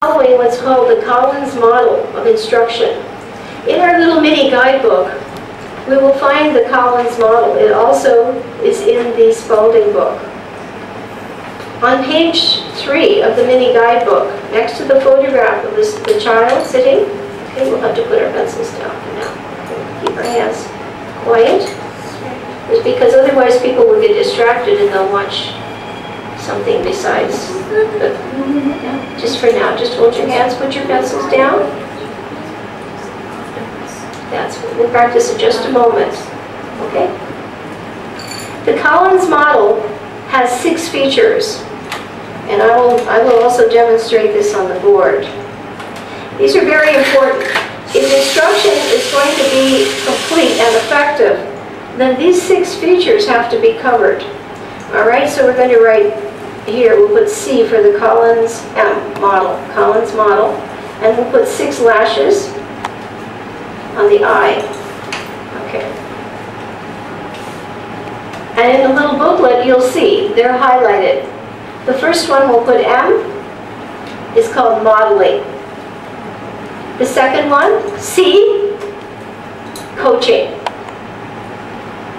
Following what's called the Collins model of instruction. In our little mini guidebook, we will find the Collins model. It also is in the Spalding book. On page 3 of the mini guidebook, next to the photograph of the child sitting, okay, we'll have to put our pencils down for now. Keep our hands quiet. It's because otherwise people will get distracted and they'll watch something besides. But, yeah, just for now, just hold your hands, put your pencils down. We'll practice in just a moment. Okay? The Collins model has 6 features, and I will also demonstrate this on the board. These are very important. If instruction is going to be complete and effective, then these 6 features have to be covered. All right, so we're going to write here, we'll put C for the Collins model, and we'll put 6 lashes on the I. Okay. And in the little booklet, you'll see they're highlighted. The first one we'll put M is called modeling. The second one, C, coaching.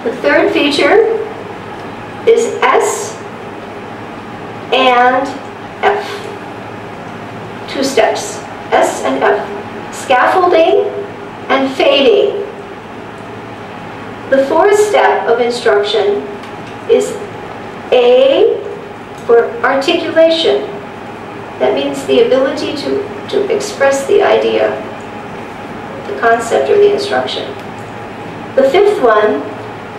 The third feature is S and F. 2 steps, S and F. Scaffolding and fading. The 4th step of instruction is A for articulation. That means the ability to express the idea, the concept or the instruction. The 5th one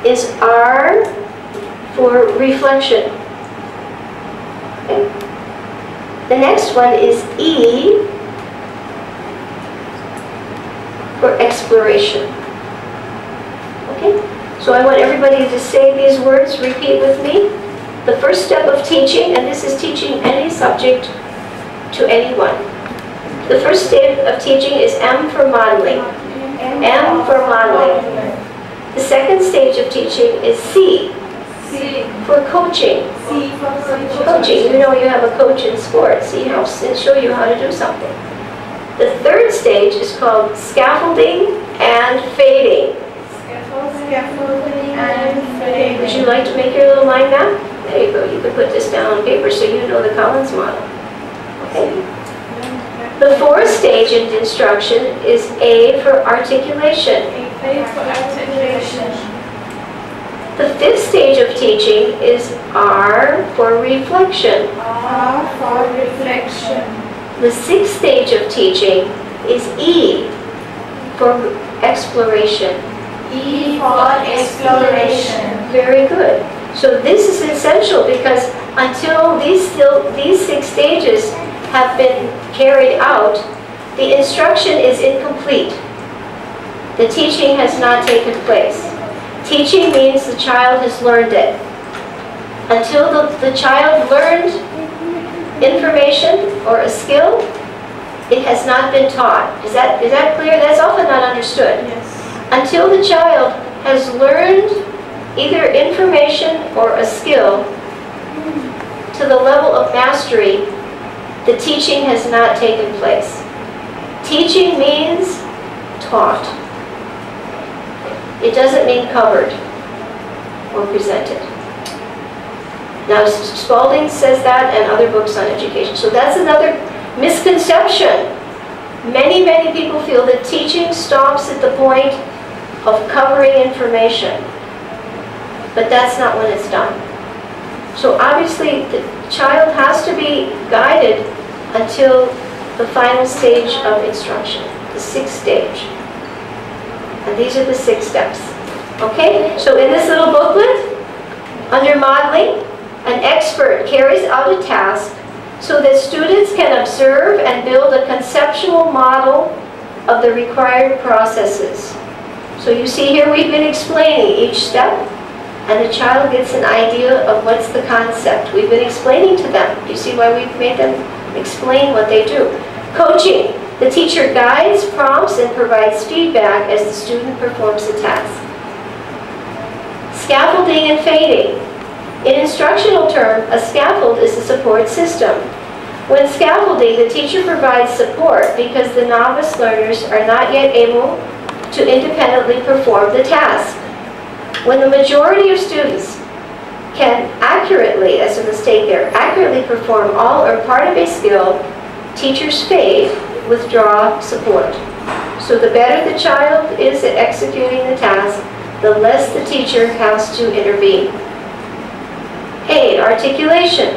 is R for reflection. Okay. The next one is E for exploration. Okay? So I want everybody to say these words, repeat with me. The first step of teaching, and this is teaching any subject to anyone. The first step of teaching is M for modeling. M for modeling. The second stage of teaching is C for coaching. Coaching, you know you have a coach in sports. He helps and show you how to do something. The third stage is called scaffolding and fading. Scaffolding and fading. Would you like to make your little mind map? There you go. You can put this down on paper so you know the Collins model. Okay. The 4th stage in instruction is A for articulation. A for articulation. The 5th stage of teaching is R for reflection. R for reflection. The 6th stage of teaching is E for exploration. E for exploration. Very good. So this is essential because until these 6 stages have been carried out, the instruction is incomplete. The teaching has not taken place. Teaching means the child has learned it. Until the child learned information or a skill, it has not been taught. Is that clear? That's often not understood. Yes. Until the child has learned either information or a skill to the level of mastery, the teaching has not taken place. Teaching means taught. It doesn't mean covered or presented. Now, Spalding says that and other books on education. So that's another misconception. Many people feel that teaching stops at the point of covering information. But that's not when it's done. So obviously, the child has to be guided until the final stage of instruction, the 6th stage. And these are the 6 steps. Okay? So in this little booklet, under modeling, an expert carries out a task so that students can observe and build a conceptual model of the required processes. So you see here we've been explaining each step, and the child gets an idea of what's the concept. We've been explaining to them. You see why we've made them explain what they do. Coaching. The teacher guides, prompts, and provides feedback as the student performs the task. Scaffolding and fading. In instructional terms, a scaffold is a support system. When scaffolding, the teacher provides support because the novice learners are not yet able to independently perform the task. When the majority of students can accurately, that's a mistake there, accurately perform all or part of a skill, teachers fade, withdraw support. So the better the child is at executing the task, the less the teacher has to intervene. A, articulation.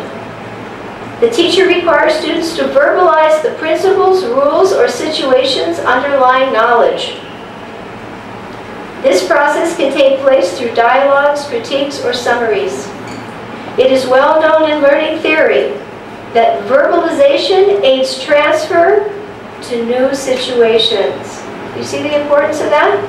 The teacher requires students to verbalize the principles, rules, or situations underlying knowledge. This process can take place through dialogues, critiques, or summaries. It is well known in learning theory that verbalization aids transfer to new situations. You see the importance of that?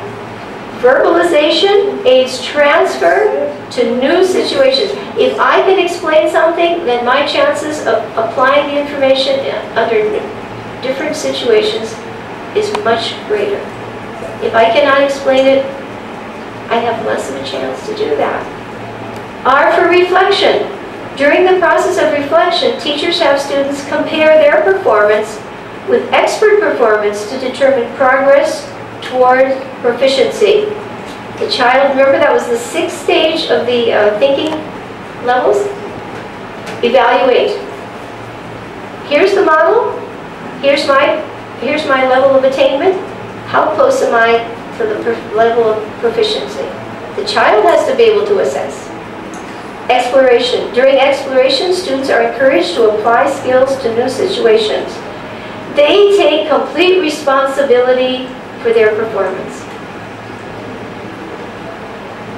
Verbalization aids transfer to new situations. If I can explain something, then my chances of applying the information under different situations is much greater. If I cannot explain it, I have less of a chance to do that. R for reflection. During the process of reflection, teachers have students compare their performance with expert performance to determine progress toward proficiency. The child, remember that was the sixth stage of the thinking levels? Evaluate. Here's the model. Here's my level of attainment. How close am I to the level of proficiency? The child has to be able to assess. Exploration. During exploration, students are encouraged to apply skills to new situations. They take complete responsibility for their performance.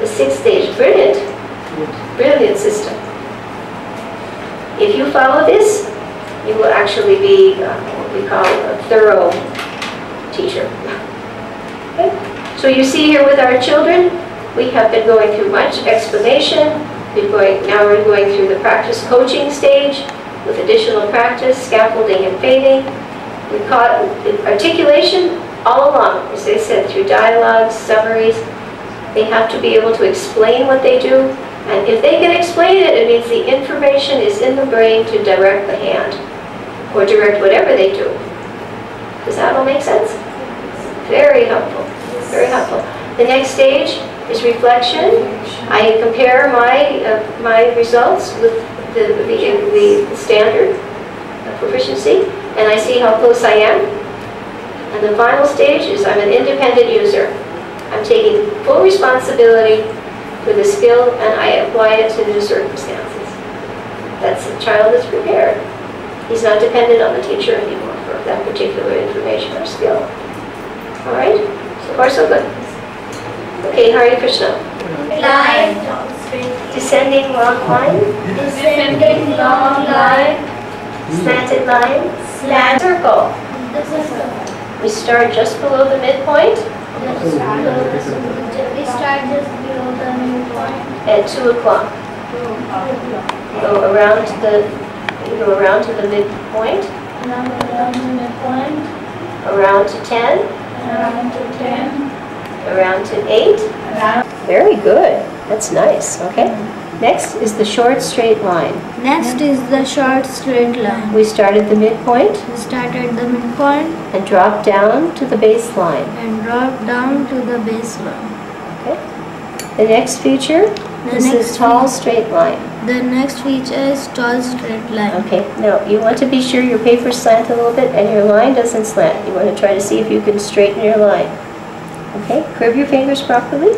The sixth stage, brilliant. Brilliant system. If you follow this, you will actually be what we call a thorough teacher. Okay? So you see here with our children, we have been going through much explanation. Now we're going through the practice coaching stage with additional practice, scaffolding and fading. We caught articulation all along, as I said, through dialogues, summaries. They have to be able to explain what they do. And if they can explain it, it means the information is in the brain to direct the hand or direct whatever they do. Does that all make sense? Very helpful. Very helpful. The next stage is reflection. I compare my results with the standard of proficiency, and I see how close I am. And the final stage is I'm an independent user. I'm taking full responsibility for the skill, and I apply it to the circumstances. That's the child that's prepared. He's not dependent on the teacher anymore for that particular information or skill. All right? So far, so good. Okay, Hare Krishna. Line. Descending long line. Descending long line. Slanted line. Slant. Circle. We start just below the midpoint We start just below the midpoint. at 2 o'clock. Go around to the midpoint, Now around the midpoint. around to 10, Around to 10. around to 8. Very good. That's nice. Okay. Next is the short straight line. Next is the short straight line. We start at the midpoint We start at the midpoint and drop down to the baseline. and drop down to the baseline. Okay. The next feature The is next this tall straight line. The next feature is tall straight line. Okay. Now you want to be sure your paper's slant a little bit and your line doesn't slant. You want to try to see if you can straighten your line. Okay. Curve your fingers properly.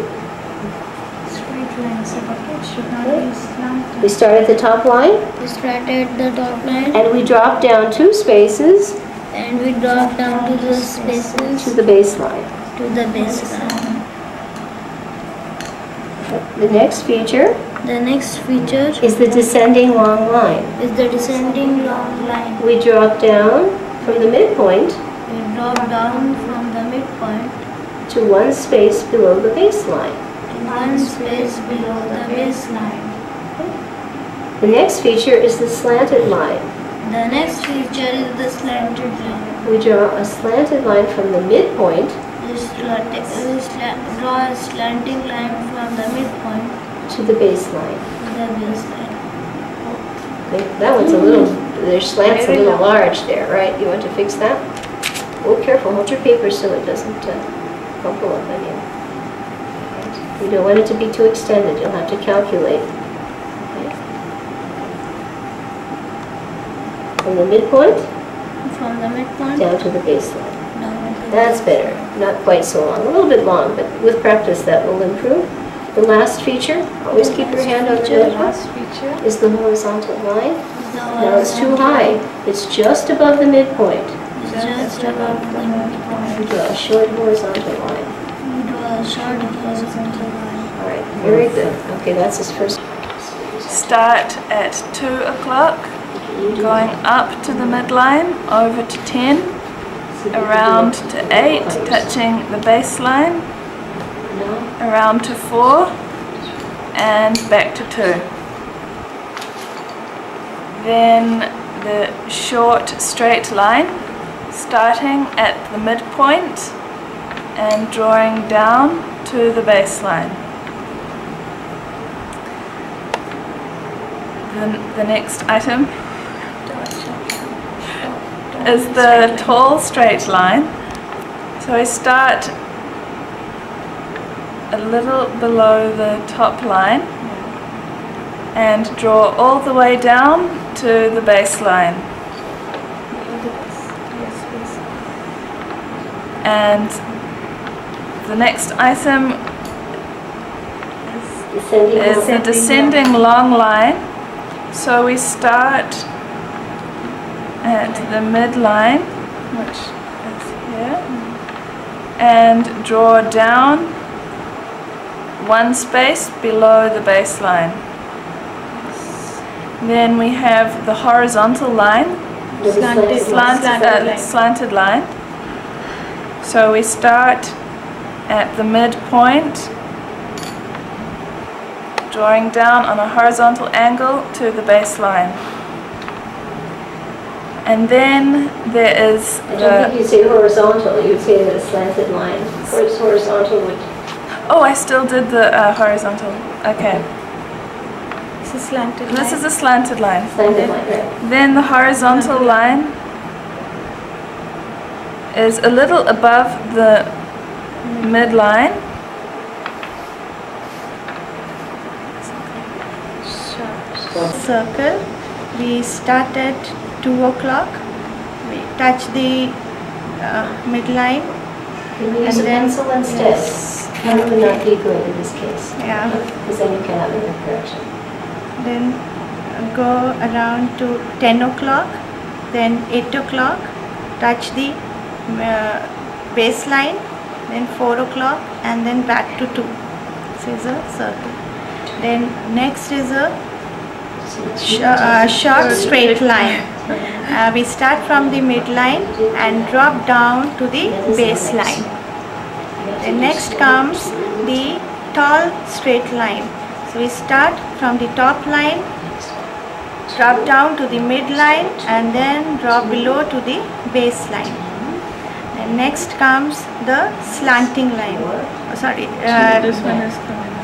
Straight line, so it should not Okay. be slanted. We start at the top line We start at the top line and we drop down 2 spaces and we drop down to the spaces to the baseline. to the baseline. The next feature The next feature is the descending long line. is the descending long line. We drop down from the midpoint We drop down from the midpoint to 1 space below the baseline. to 1 space below the baseline. The next feature is the slanted line. The next feature is the slanted line. We draw a slanted line from the midpoint Draw a slanting line from the midpoint to the baseline. to the baseline. That one's a little, their slant's a little large there, right? You want to fix that? Oh, careful, hold your paper so it doesn't crumple up on you. Right. You don't want it to be too extended, you'll have to calculate. Okay. From the midpoint From the midpoint down to the baseline. down to the That's better, not quite so long, a little bit long, but with practice that will improve. The last feature, always keep your hand on the feature, notebook, last feature. is the horizontal line. The Now it's too high, it's just above the midpoint. Just above the You midpoint. draw a short horizontal line. You draw a short horizontal line. All right, very good. Okay, that's his first. Start at 2 o'clock, You do going up to the midline, over to 10, around to 8, touching the baseline, Now, around to 4, and back to 2. Then the short straight line, starting at the midpoint and drawing down to the baseline. The next item is the tall straight line. So I start a little below the top line and draw all the way down to the baseline. And the next item descending is down. a descending long line. So we start at the midline, which is here, and draw down one space below the baseline. Then we have the horizontal line, The slanted line. So we start at the midpoint, drawing down on a horizontal angle to the baseline. And then there is I don't think you'd say horizontal, you'd say the slanted line. Of course, horizontal would. oh, I still did the horizontal. Okay, This is slanted this is a slanted line. Slanted line, right. Then the horizontal line is a little above the midline. circle. We start at 2 o'clock. We touch the midline. Can we use And a then- pencil instead? Yes. That would not be good in this case. Yeah. Because then you cannot make a correction. Then go around to 10 o'clock. Then 8 o'clock. Touch the baseline. Then 4 o'clock. And then back to 2. This is a circle. Then next is a short straight line. We start from the midline and drop down to the baseline. Then next comes the tall straight line. So we start from the top line, drop down to the midline, and then drop below to the baseline. And next comes the slanting line. Oh, sorry, This one is coming.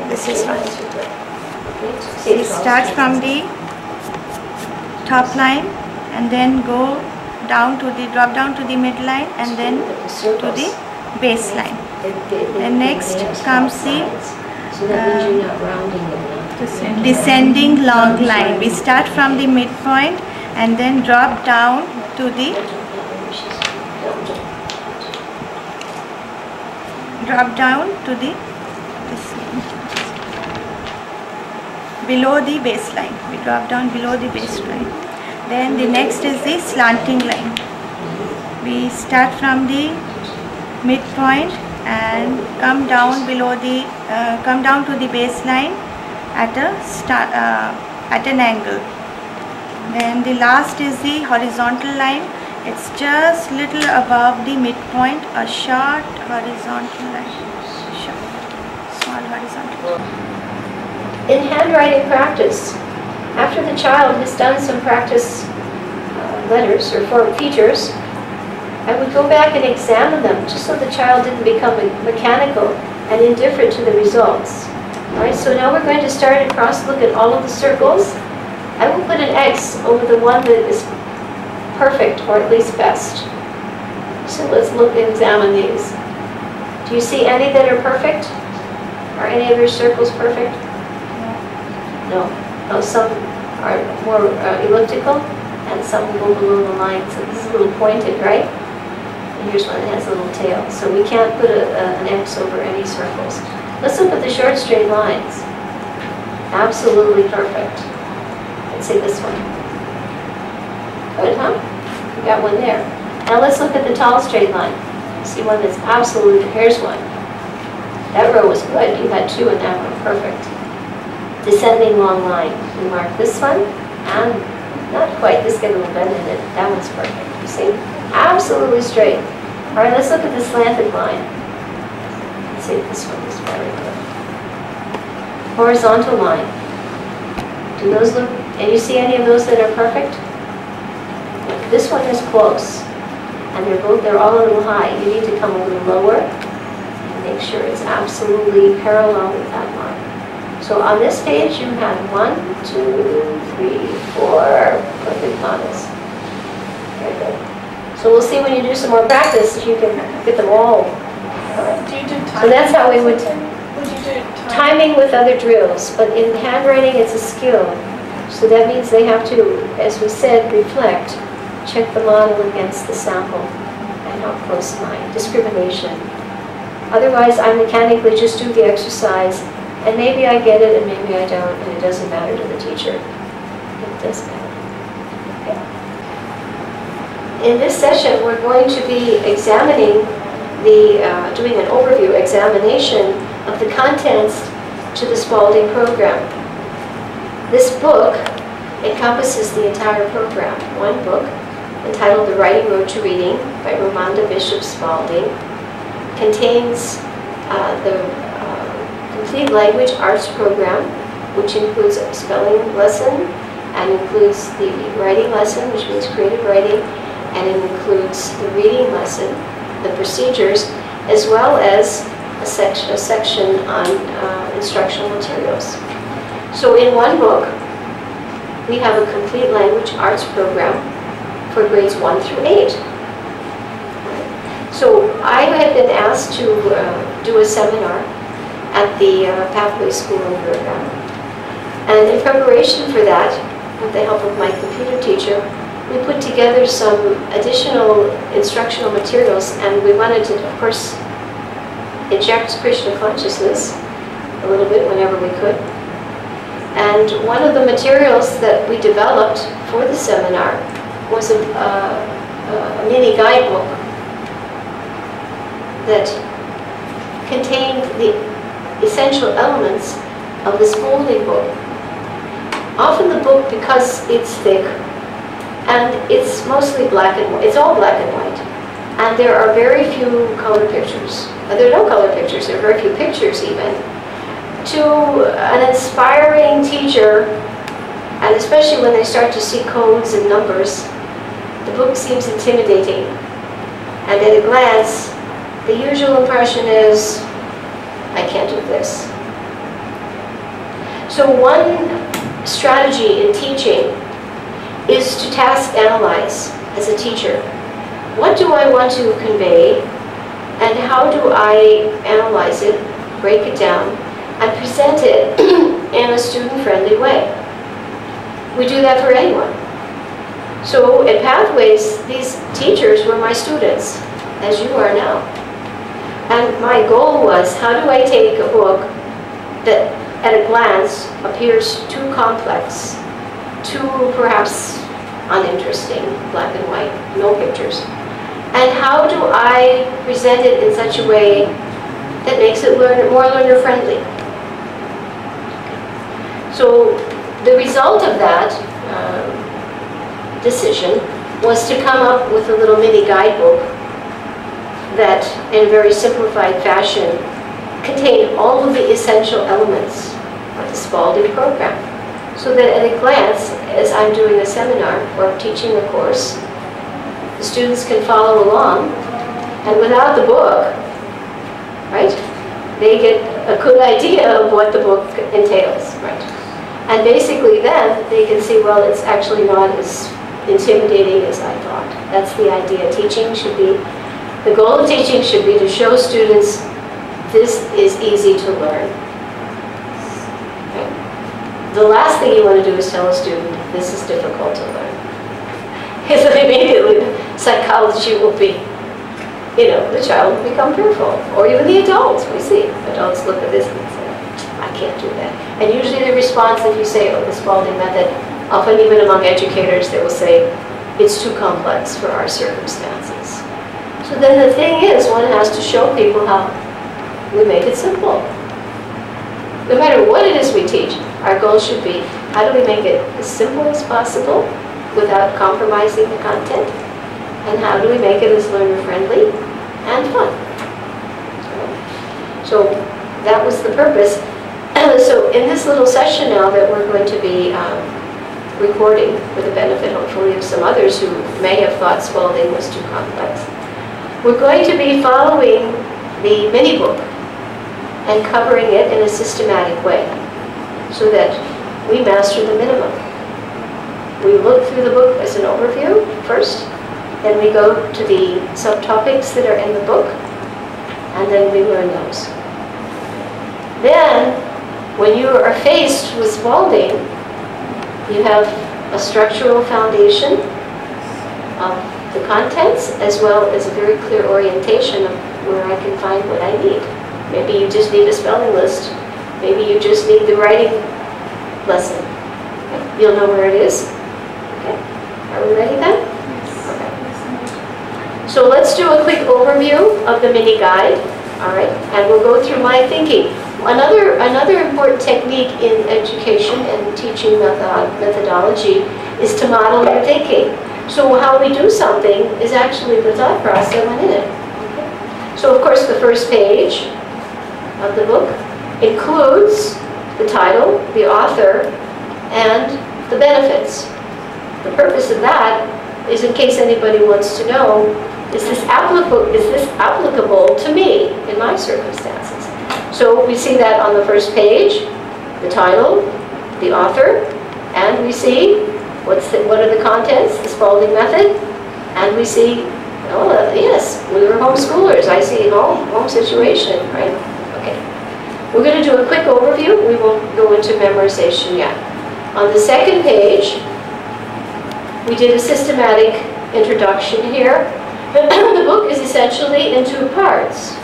This is one. We start from the top line and then go down to the drop down to the midline and then to the baseline. And next comes the So that means you're not rounding it now. descending long line. We start from the midpoint and then drop down to the below the baseline. We drop down below the baseline. Then the next is the slanting line. We start from the midpoint and come down to the baseline at an angle. Then the last is the horizontal line. It's just little above the midpoint, a short horizontal line. Small horizontal. In handwriting practice, after the child has done some practice letters or form features, I would go back and examine them just so the child didn't become mechanical and indifferent to the results. All right, so now we're going to start across, look at all of the circles. I will put an X over the one that is perfect, or at least best. So let's look and examine these. Do you see any that are perfect? Are any of your circles perfect? No. No, some are more elliptical, and some go below the line, so this is a little pointed, right? And here's one that has a little tail. So we can't put an X over any circles. Let's look at the short straight lines. Absolutely perfect. Let's say this one. Good, huh? We got one there. Now let's look at the tall straight line. See one that's absolutely, here's one. That row was good. You had two in that one. Perfect. Descending long line. We mark this one, and not quite. This got a little bend in it. That one's perfect. You see? Absolutely straight. All right, let's look at the slanted line. Let's see if this one is very good. Horizontal line. Do those look, and you see any of those that are perfect? This one is close, and they're all a little high. You need to come a little lower and make sure it's absolutely parallel with that line. So on this page, you had 1, 2, 3, 4 perfect lines. Very good. So we'll see when you do some more practice if you can get them all. Do you do timing? So that's how we would Would you do timing with other drills, but in handwriting it's a skill. So that means they have to, as we said, reflect, check the model against the sample, and how close am I? Discrimination. Otherwise, I mechanically just do the exercise, and maybe I get it and maybe I don't, and it doesn't matter to the teacher. It does matter. In this session, we're going to be examining doing an overview examination of the contents to the Spalding program. This book encompasses the entire program. One book entitled The Writing Road to Reading by Romanda Bishop Spalding contains the complete language arts program, which includes a spelling lesson and includes the writing lesson, which means creative writing, and it includes the reading lesson, the procedures, as well as a section on instructional materials. So in one book, we have a complete language arts program for grades 1 through 8. So I had been asked to do a seminar at the Pathway School in Burga. And in preparation for that, with the help of my computer teacher, we put together some additional instructional materials, and we wanted to, of course, inject Krishna consciousness a little bit whenever we could. And one of the materials that we developed for the seminar was a mini guidebook that contained the essential elements of the Spalding book. Often the book, because it's thick, and it's mostly black and white, it's all black and white, and there are very few color pictures. There are no color pictures, there are very few pictures even. To an inspiring teacher, and especially when they start to see codes and numbers, the book seems intimidating. And at a glance, the usual impression is, I can't do this. So one strategy in teaching is to task analyze as a teacher. What do I want to convey, and how do I analyze it, break it down, and present it in a student-friendly way? We do that for anyone. So at Pathways, these teachers were my students, as you are now. And my goal was, how do I take a book that at a glance appears too complex, too perhaps uninteresting, black and white, no pictures, and how do I present it in such a way that makes it more learner-friendly? So the result of that decision was to come up with a little mini guidebook that, in a very simplified fashion, contained all of the essential elements of the Spalding program. So that at a glance, as I'm doing a seminar or teaching a course, the students can follow along, and without the book, right, they get a good idea of what the book entails, right? And basically then they can see, well, it's actually not as intimidating as I thought. That's the idea. The goal of teaching should be to show students this is easy to learn. Okay? The last thing you want to do is tell a student this is difficult to learn. Because immediately the psychology will be, the child will become fearful. Or even the adults. We see adults look at this and say, I can't do that. And usually the response, if you say, the Spalding method, often even among educators, they will say, it's too complex for our circumstances. So then the thing is, one has to show people how we make it simple. No matter what it is we teach, our goal should be, how do we make it as simple as possible without compromising the content? And how do we make it as learner-friendly and fun? So that was the purpose. So in this little session now that we're going to be recording for the benefit, hopefully, of some others who may have thought Spalding was too complex, we're going to be following the mini book and covering it in a systematic way so that we master the minimum. We look through the book as an overview first, then we go to the subtopics that are in the book, and then we learn those. Then, when you are faced with Spalding, you have a structural foundation of the contents as well as a very clear orientation of where I can find what I need. Maybe you just need a spelling list. Maybe you just need the writing lesson. Okay. You'll know where it is. Okay. Are we ready then? Okay. So let's do a quick overview of the mini guide. All right, and we'll go through my thinking. Another important technique in education and teaching methodology is to model your thinking. So how we do something is actually the thought process that went in it. Okay. So of course the first page of the book includes the title, the author, and the benefits. The purpose of that is in case anybody wants to know, is this applicable to me in my circumstances? So we see that on the first page, the title, the author, and we see what are the contents, the Spalding method, and we see, yes, we were homeschoolers. I see home situation, right? Okay. We're going to do a quick overview. We won't go into memorization yet. On the second page, we did a systematic introduction here. The book is essentially in two parts.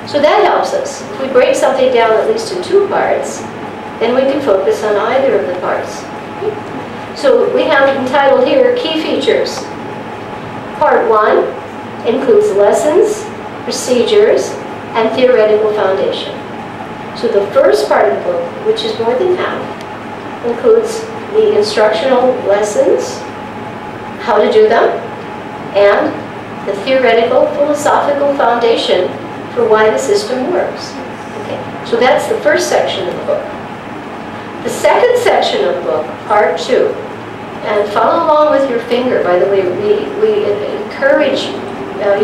So that helps us. If we break something down at least in two parts, then we can focus on either of the parts. So we have entitled here, Key Features. Part 1 includes lessons, procedures, and theoretical foundation. So the first part of the book, which is more than half, includes the instructional lessons, how to do them, and the theoretical, philosophical foundation for why the system works. Okay. So that's the first section of the book. The second section of the book, part 2, and follow along with your finger, by the way, we encourage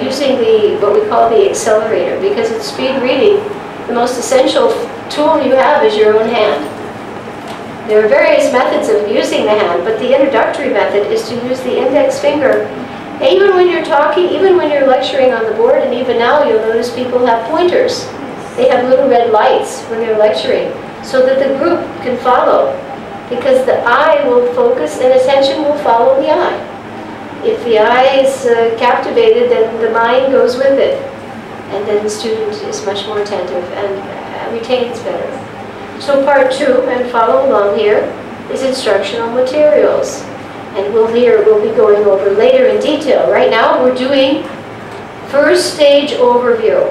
using what we call the accelerator, because in speed reading, the most essential tool you have is your own hand. There are various methods of using the hand, but the introductory method is to use the index finger. And even when you're talking, even when you're lecturing on the board, and even now you'll notice people have pointers. They have little red lights when they're lecturing, so that the group can follow. Because the eye will focus and attention will follow the eye. If the eye is captivated, then the mind goes with it. And then the student is much more attentive and retains better. So part 2, and follow along here, is instructional materials. And we'll be going over later in detail. Right now we're doing first stage overview.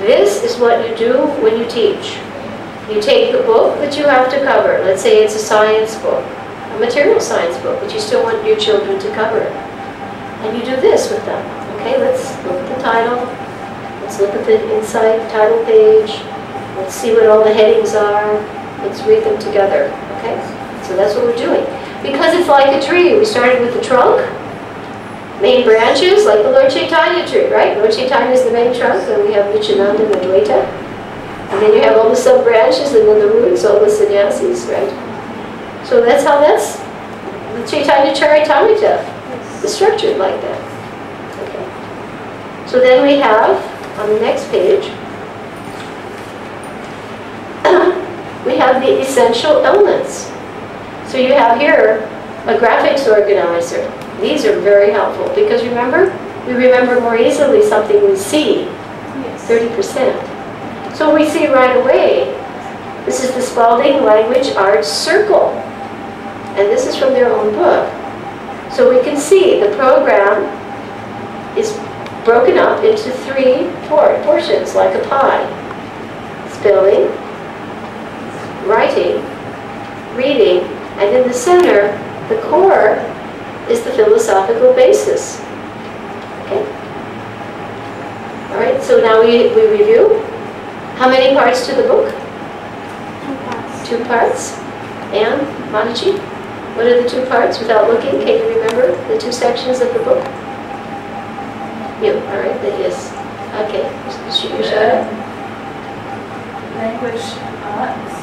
This is what you do when you teach. You take the book that you have to cover. Let's say it's a science book, a material science book, but you still want your children to cover it. And you do this with them. Okay, let's look at the title. Let's look at the inside title page. Let's see what all the headings are. Let's read them together. Okay, so that's what we're doing. Because it's like a tree. We started with the trunk, main branches, like the Lord Chaitanya tree, right? Lord Chaitanya is the main trunk, and we have Nityananda and Advaita. And then you have all the sub-branches and then the roots, all the sannyasis, right? So that's how that's the Chaitanya Charitamrita is structured like that. Okay. So then we have, on the next page, we have the essential elements. So you have here a graphics organizer. These are very helpful because remember, we remember more easily something we see, 30%. So we see right away, this is the Spalding Language Arts Circle. And this is from their own book. So we can see the program is broken up into 3 portions, like a pie. Spelling, writing, reading, and in the center, the core, is the philosophical basis. Okay? All right, so now we review. How many parts to the book? 2 parts. And, Mataji, what are the 2 parts? Without looking, can you remember the 2 sections of the book? You, all right, yes. Okay, Shara? Language arts.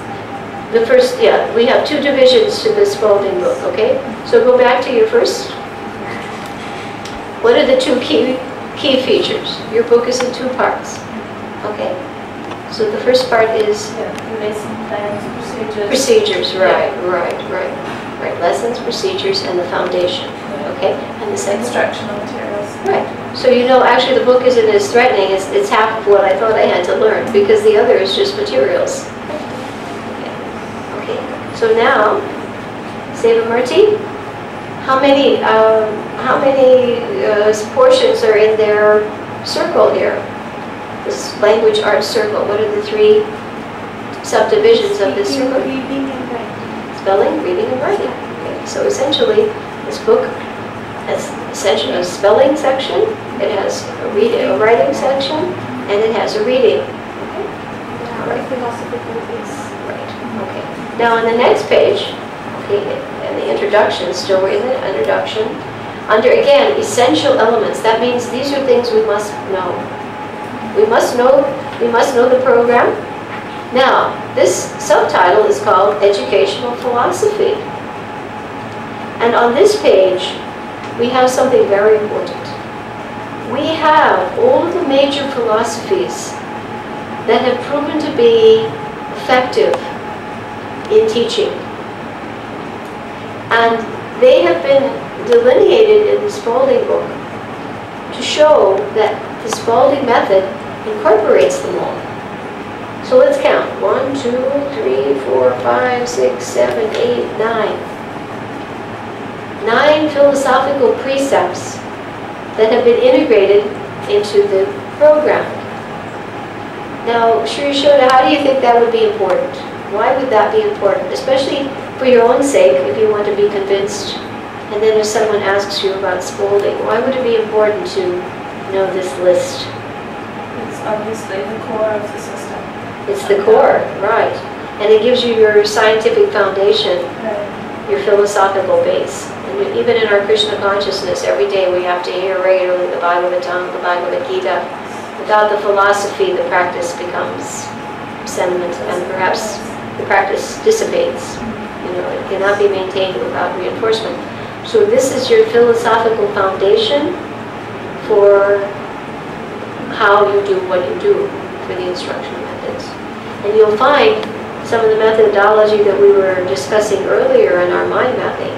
The first, yeah, we have 2 divisions to the Spalding book, okay? So go back to your first. What are the 2 key features? Your book is in 2 parts, okay? So the first part is Lesson plans, procedures. procedures, right. Lessons, procedures, and the foundation, okay? And the second? Instructional materials. Right. So you know, actually the book isn't as threatening. It's half of what I thought I had to learn because the other is just materials. Okay. So now, Sevamarti, how many portions are in their circle here? This language arts circle. What are the 3 subdivisions of this circle? Reading and writing. Spelling, reading, and writing. Okay. So essentially, this book has essentially a spelling section, it has a writing section, and it has a reading. Okay. All right. Philosophical base. Right. Okay. Now on the next page, okay, and the introduction, still we're in the introduction. Under again, essential elements. That means these are things we must know. We must know the program. Now, this subtitle is called Educational Philosophy. And on this page, we have something very important. We have all of the major philosophies that have proven to be effective in teaching. And they have been delineated in the Spalding book to show that the Spalding method incorporates them all. So let's count. 1, 2, 3, 4, 5, 6, 7, 8, 9. 9 philosophical precepts that have been integrated into the program. Now, Sri Shoda, how do you think that would be important? Why would that be important? Especially for your own sake, if you want to be convinced. And then if someone asks you about Spalding, why would it be important to know this list? It's obviously the core of the system. It's the core, right. And it gives you your scientific foundation, your philosophical base. And even in our Krishna consciousness, every day we have to hear regularly the Bhagavatam, the Bhagavad Gita. Without the philosophy, the practice becomes sentiment, and perhaps the practice dissipates. You know, it cannot be maintained without reinforcement. So this is your philosophical foundation for how you do what you do for the instructional methods. And you'll find some of the methodology that we were discussing earlier in our mind mapping.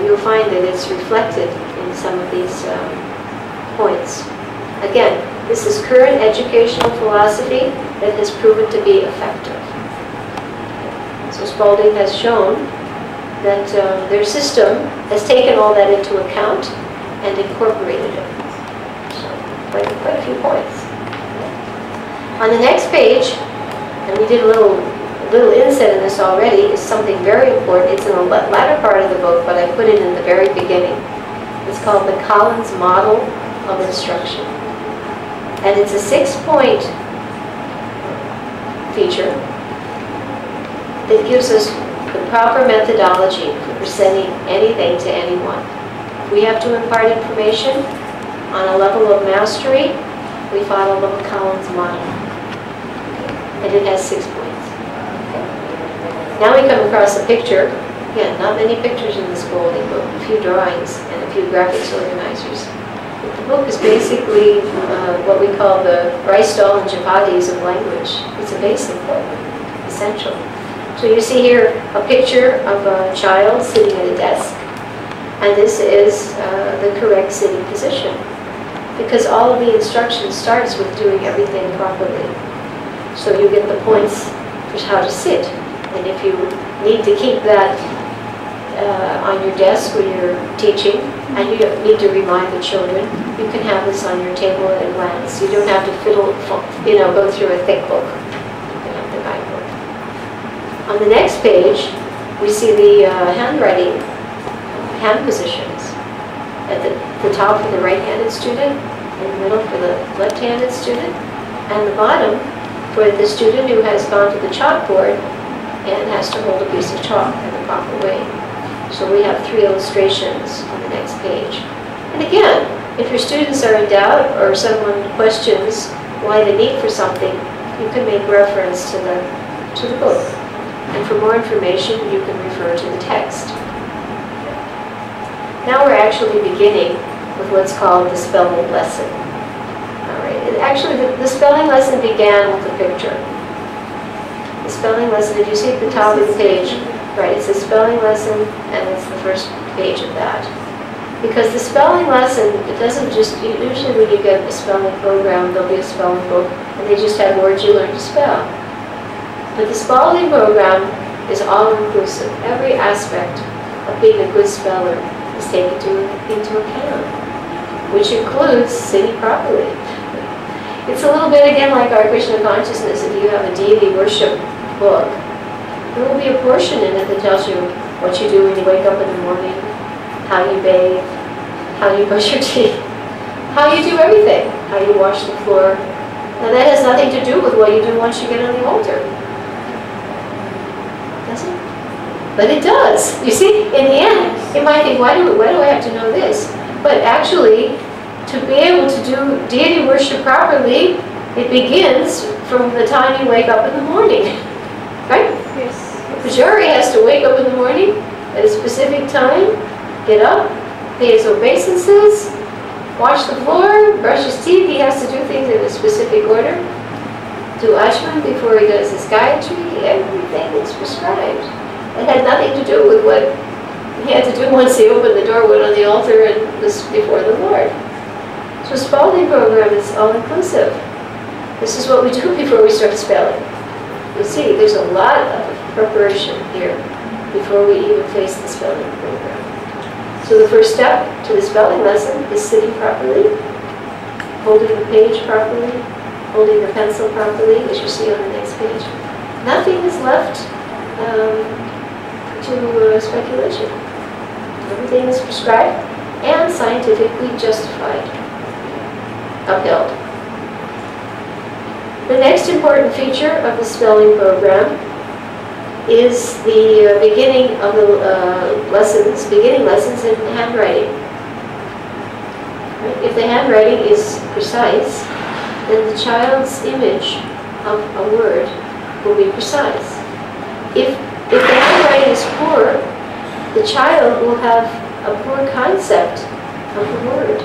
You'll find that it's reflected in some of these points. Again, this is current educational philosophy that has proven to be effective. So Spalding has shown that their system has taken all that into account and incorporated it. So quite a few points. On the next page, and we did a little inset in this already, is something very important. It's in the latter part of the book, but I put it in the very beginning. It's called the Collins Model of Instruction. And it's a 6-point feature that gives us the proper methodology for presenting anything to anyone. We have to impart information on a level of mastery. We follow the Collins model. and it has 6 points. Okay. Now we come across a picture. Again, not many pictures in this Spalding book, a few drawings and a few graphics organizers. The book is basically what we call the Rice-Dahl and Japadis of language. It's a basic book, essential. So you see here a picture of a child sitting at a desk, and this is the correct sitting position, because all of the instruction starts with doing everything properly. So you get the points for how to sit, and if you need to keep that on your desk when you're teaching, and you don't need to remind the children, you can have this on your table at a glance. You don't have to go through a thick book. You can have the guidebook. On the next page, we see the handwriting, hand positions. At the top for the right-handed student, in the middle for the left-handed student, and the bottom for the student who has gone to the chalkboard and has to hold a piece of chalk in the proper way. So we have 3 illustrations on the next page. And again, if your students are in doubt or someone questions why the need for something, you can make reference to the book. And for more information, you can refer to the text. Now we're actually beginning with what's called the spelling lesson. All right. Actually, the spelling lesson began with a picture. The spelling lesson, if you see at the top of the page, right, it's a spelling lesson, and it's the first page of that. Because the spelling lesson, it doesn't just, usually when you get a spelling program, there'll be a spelling book, and they just have words you learn to spell. But the spelling program is all-inclusive. Every aspect of being a good speller is taken into account, which includes sitting properly. It's a little bit, again, like our Krishna consciousness. If you have a deity worship book, there will be a portion in it that tells you what you do when you wake up in the morning, how you bathe, how you brush your teeth, how you do everything, how you wash the floor. Now that has nothing to do with what you do once you get on the altar. Does it? But it does. You see, in the end, you might think, why do I have to know this? But actually, to be able to do deity worship properly, it begins from the time you wake up in the morning. Right? Yes. Pujari has to wake up in the morning at a specific time, get up, pay his obeisances, wash the floor, brush his teeth. He has to do things in a specific order. Do Ashman before he does his Gayatri. Everything is prescribed. It had nothing to do with what he had to do once he opened the door, went on the altar, and was before the Lord. So spelling program is all-inclusive. This is what we do before we start spelling. You see, there's a lot of preparation here before we even face the spelling program. So the first step to the spelling lesson is sitting properly, holding the page properly, holding the pencil properly, as you see on the next page. Nothing is left to speculation. Everything is prescribed and scientifically justified, upheld. The next important feature of the spelling program is the beginning of the beginning lessons in handwriting. Right? If the handwriting is precise, then the child's image of a word will be precise. If the handwriting is poor, the child will have a poor concept of the word.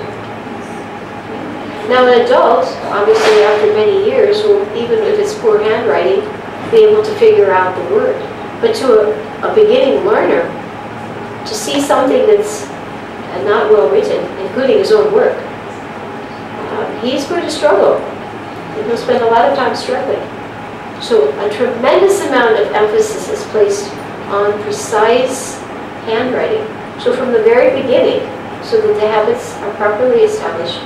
Now an adult, obviously after many years, will, even if it's poor handwriting, be able to figure out the word. But to a beginning learner, to see something that's not well written, including his own work, he's going to struggle. And he'll spend a lot of time struggling. So a tremendous amount of emphasis is placed on precise handwriting. So from the very beginning, so that the habits are properly established,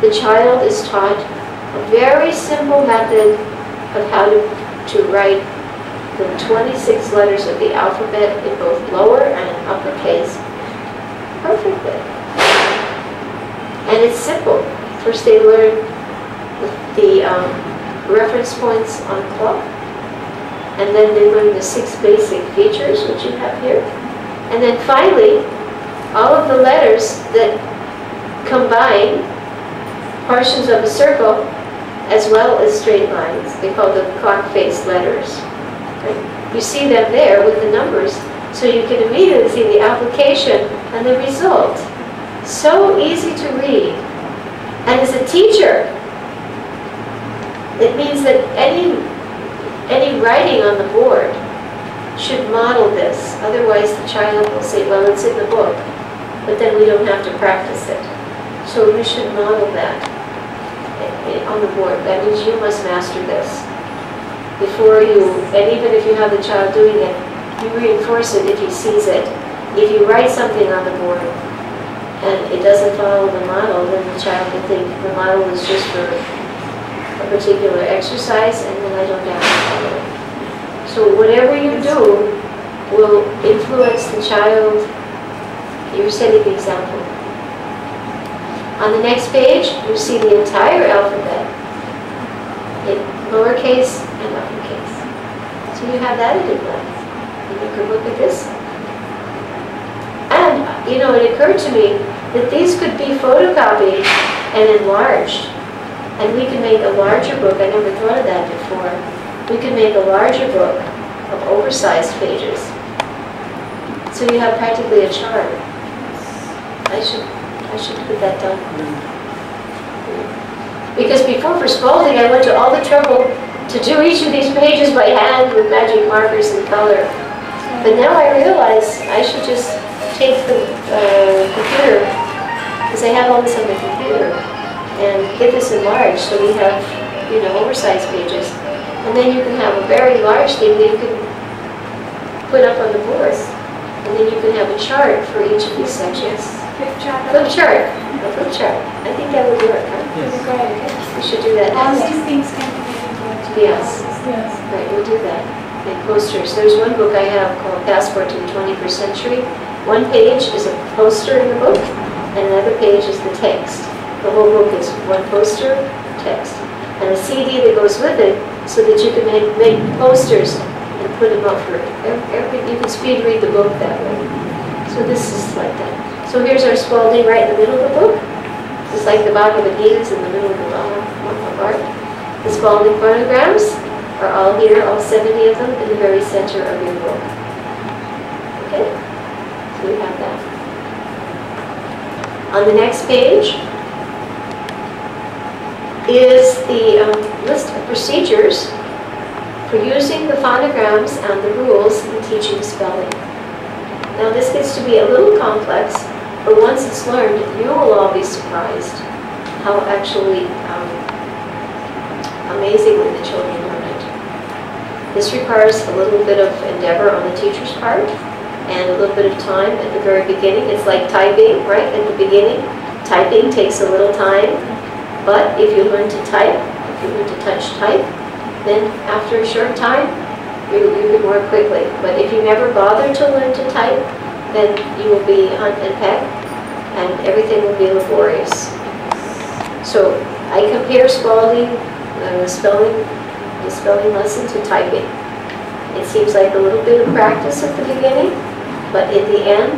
the child is taught a very simple method of how to write the 26 letters of the alphabet in both lower and uppercase perfectly. And it's simple. First they learn the reference points on the clock, and then they learn the 6 basic features which you have here. And then finally, all of the letters that combine portions of a circle as well as straight lines. They call them clock-faced letters. Right? You see them there with the numbers, so you can immediately see the application and the result. So easy to read. And as a teacher, it means that any writing on the board should model this. Otherwise the child will say, well, it's in the book, but then we don't have to practice it. So you should model that on the board. That means you must master this. Before you, and even if you have the child doing it, you reinforce it if he sees it. If you write something on the board and it doesn't follow the model, then the child will think the model is just for a particular exercise, and then I don't have to follow it. So whatever you do will influence the child. You're setting the example. On the next page, you see the entire alphabet in lowercase and uppercase. So you have that at a glance. And you could look at this. And, it occurred to me that these could be photocopied and enlarged. And we can make a larger book. I never thought of that before. We can make a larger book of oversized pages. So you have practically a chart. I should put that down. Because before for Spalding, I went to all the trouble to do each of these pages by hand with magic markers and color. But now I realize I should just take the computer, because I have all this on the computer, and get this enlarged so we have, oversized pages. And then you can have a very large thing that you can put up on the board. And then you can have a chart for each of these sections. Flip chart. A flip chart. I think that would work, huh? Yes. We should do that All next. these things can be made into Yes. Yes. Right, we'll do that. Make posters. There's one book I have called Passport to the 21st Century. One page is a poster in the book, and another page is the text. The whole book is one poster, text, and a CD that goes with it, so that you can make posters and put them up for you can speed read the book that way. So this is like that. So here's our Spalding right in the middle of the book. Just like the Bhagavad Gita is in the middle of the Mahabharata. The Spalding phonograms are all here, all 70 of them, in the very center of your book. Okay? So we have that. On the next page is the list of procedures for using the phonograms and the rules in teaching spelling. Now this gets to be a little complex, but once it's learned, you will all be surprised how actually amazingly the children learn it. This requires a little bit of endeavor on the teacher's part and a little bit of time at the very beginning. It's like typing, right? At the beginning, typing takes a little time, but if you learn to type, if you learn to touch type, then after a short time, you can work quickly. But if you never bother to learn to type, then you will be hunt and peck, and everything will be laborious. So I compare Spalding, the spelling lesson to typing. It seems like a little bit of practice at the beginning, but in the end,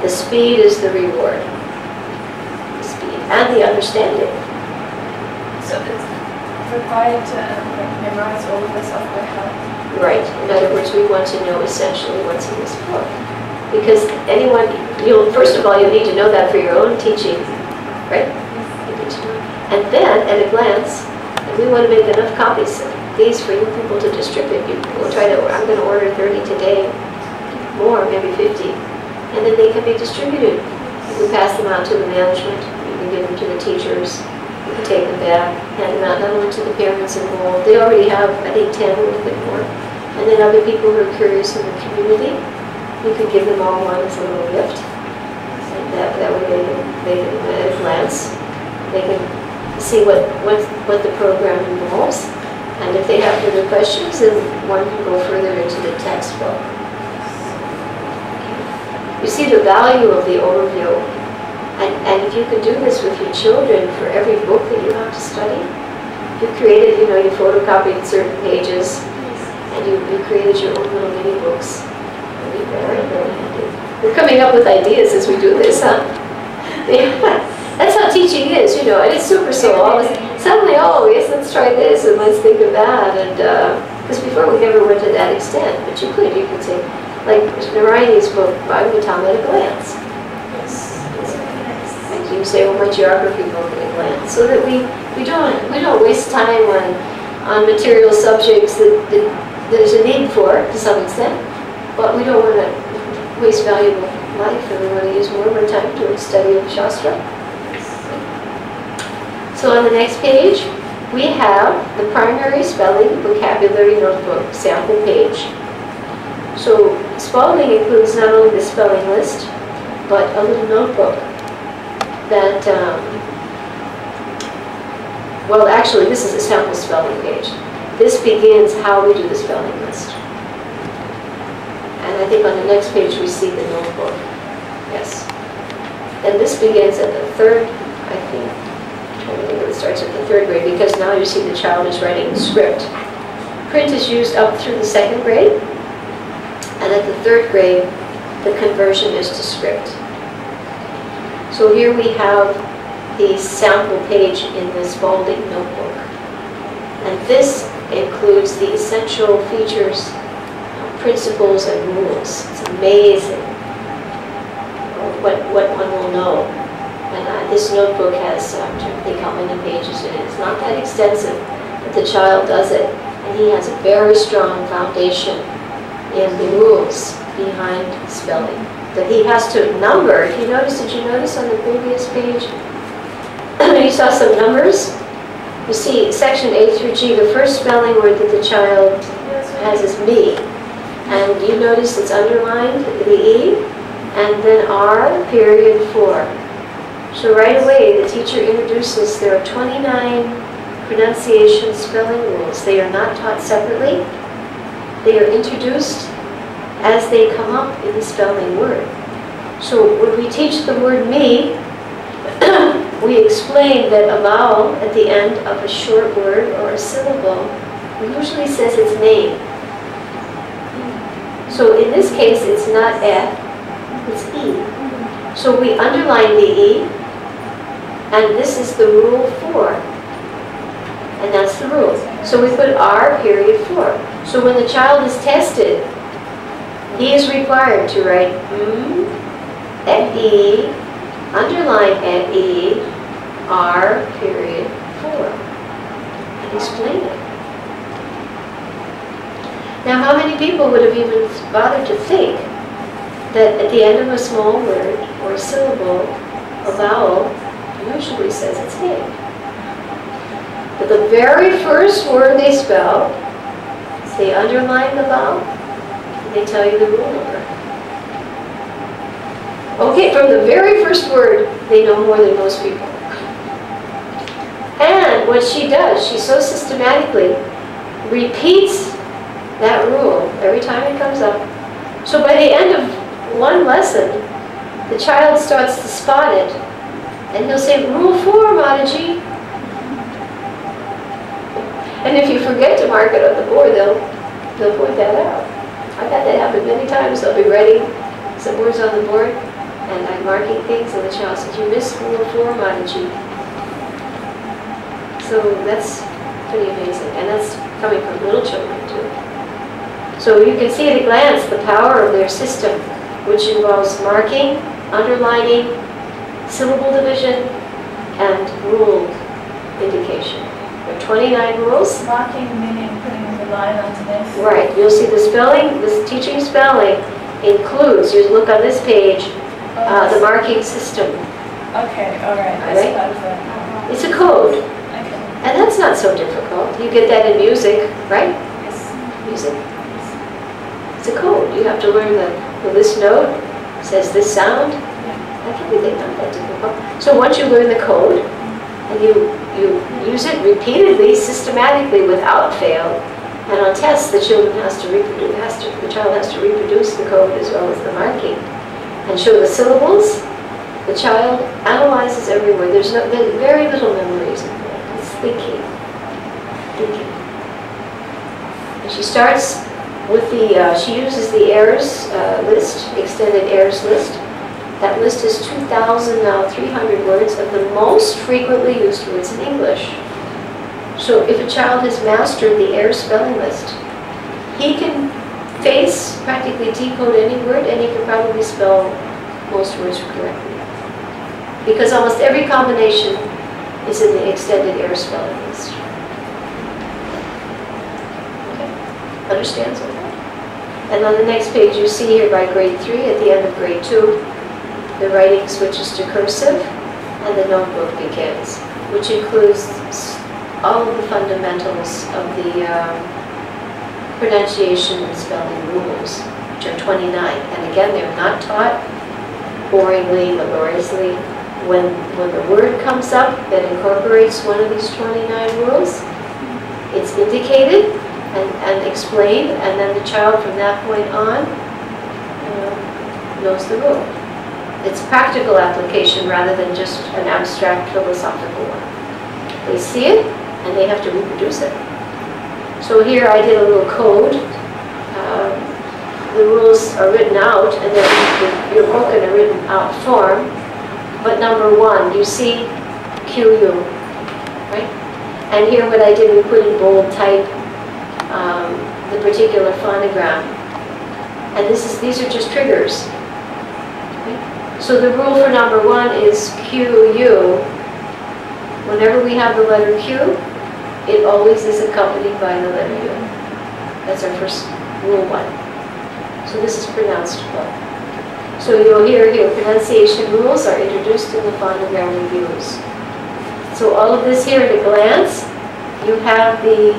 the speed is the reward. The speed and the understanding. So it's required to memorize all of this off by heart. Right. In other words, we want to know essentially what's in this book. Because first of all, you need to know that for your own teaching, right? You need to know. And then, at a glance, we want to make enough copies of these for you people to distribute. I'm going to order 30 today, more, maybe 50. And then they can be distributed. You can pass them out to the management. You can give them to the teachers. You can take them back, hand them out not only to the parents involved. They already have, I think, 10 or a little bit more. And then other people who are curious in the community, you can give them all one as a little gift. And that way they can, at a glance, they can see what the program involves. And if they have further questions, then one can go further into the textbook. You see the value of the overview. And if you can do this with your children for every book that you have to study, you created, you photocopied certain pages, and you created your own little mini books. It'll be very, very handy. We're coming up with ideas as we do this, huh? Yeah. That's how teaching is, and it's super slow. suddenly, oh, yes, let's try this and let's think of that. And because before we never went to that extent, but you could say, like Narayani's book, Bhagavatam at a glance. Like you say, well, my geography book at a glance, so that we don't waste time on material subjects that there's a need for to some extent, but we don't want to waste valuable life, and we want to use more of our time towards study of Shastra. So on the next page, we have the primary spelling vocabulary notebook sample page. So Spalding includes not only the spelling list, but a little notebook that, well, actually, this is a sample spelling page. This begins how we do the spelling list. And I think on the next page we see the notebook. Yes. And this begins at the third, I think it starts at the third grade, because now you see the child is writing script. Print is used up through the second grade, and at the third grade, the conversion is to script. So here we have the sample page in the Spalding notebook. And this includes the essential features, principles, and rules. It's amazing what one will know. And this notebook has, I'm trying to think how many pages it is. It's not that extensive, but the child does it. And he has a very strong foundation in the rules behind spelling that he has to number. If you notice, did you notice on the previous page, you saw some numbers? You see section A through G, the first spelling word that the child has is me. And you notice it's underlined, the E, and then R, period 4. So right away, the teacher introduces there are 29 pronunciation spelling rules. They are not taught separately. They are introduced as they come up in the spelling word. So when we teach the word me, we explain that a vowel at the end of a short word or a syllable usually says its name. So in this case, it's not E, it's E. So we underline the E, and this is the rule 4. And that's the rule. So we put R, period 4. So when the child is tested, he is required to write at E, underline at E, R, period 4, and explain it. Now, how many people would have even bothered to think that at the end of a small word or a syllable, a vowel usually says its name? But the very first word they spell, they underline the vowel, and they tell you the rule number. Okay, from the very first word, they know more than most people. And what she does, she so systematically repeats that rule every time it comes up. So by the end of one lesson, the child starts to spot it, and he'll say, Rule 4, Mataji. And if you forget to mark it on the board, they'll point that out. I've had that happen many times. I'll be writing some words on the board, and I'm marking things, and the child says, you missed Rule 4, Mataji. So that's pretty amazing, and that's coming from little children too. So you can see at a glance the power of their system, which involves marking, underlining, syllable division, and rule indication. There are 29 rules. Marking meaning putting the line underneath. Right. You'll see the spelling, this teaching spelling includes, you look on this page, the marking system. Okay, alright. Right? That's part of it. It's a code. Okay. And that's not so difficult. You get that in music, right? Yes. Music. It's a code. You have to learn this note says this sound. That can be not that difficult. So once you learn the code, and you use it repeatedly, systematically, without fail, and on tests, the child has to reproduce the code as well as the marking, and show the syllables. The child analyzes every word. There's very little memories involved. It's thinking. And she starts with she uses the errors list, extended errors list. That list is 2,300 words of the most frequently used words in English. So if a child has mastered the AIR spelling list, he can face, practically decode any word, and he can probably spell most words correctly. Because almost every combination is in the extended AIR spelling list. Okay, understand so far? And on the next page you see here by grade 3, at the end of grade 2, the writing switches to cursive and the notebook begins, which includes all of the fundamentals of the pronunciation and spelling rules, which are 29. And again, they're not taught boringly, laboriously. When the word comes up that incorporates one of these 29 rules, it's indicated and explained, and then the child from that point on knows the rule. It's practical application rather than just an abstract philosophical one. They see it, and they have to reproduce it. So here I did a little code. The rules are written out, and they're in your book in a written out form. But number 1, you see QU, right? And here what I did, we put in bold type the particular phonogram. And these are just triggers. Okay? So the rule for number 1 is QU. Whenever we have the letter Q, it always is accompanied by the letter U. That's our first rule 1. So this is pronounced well. So you'll hear here, pronunciation rules are introduced in the phonogram reviews. So all of this here at a glance, you have the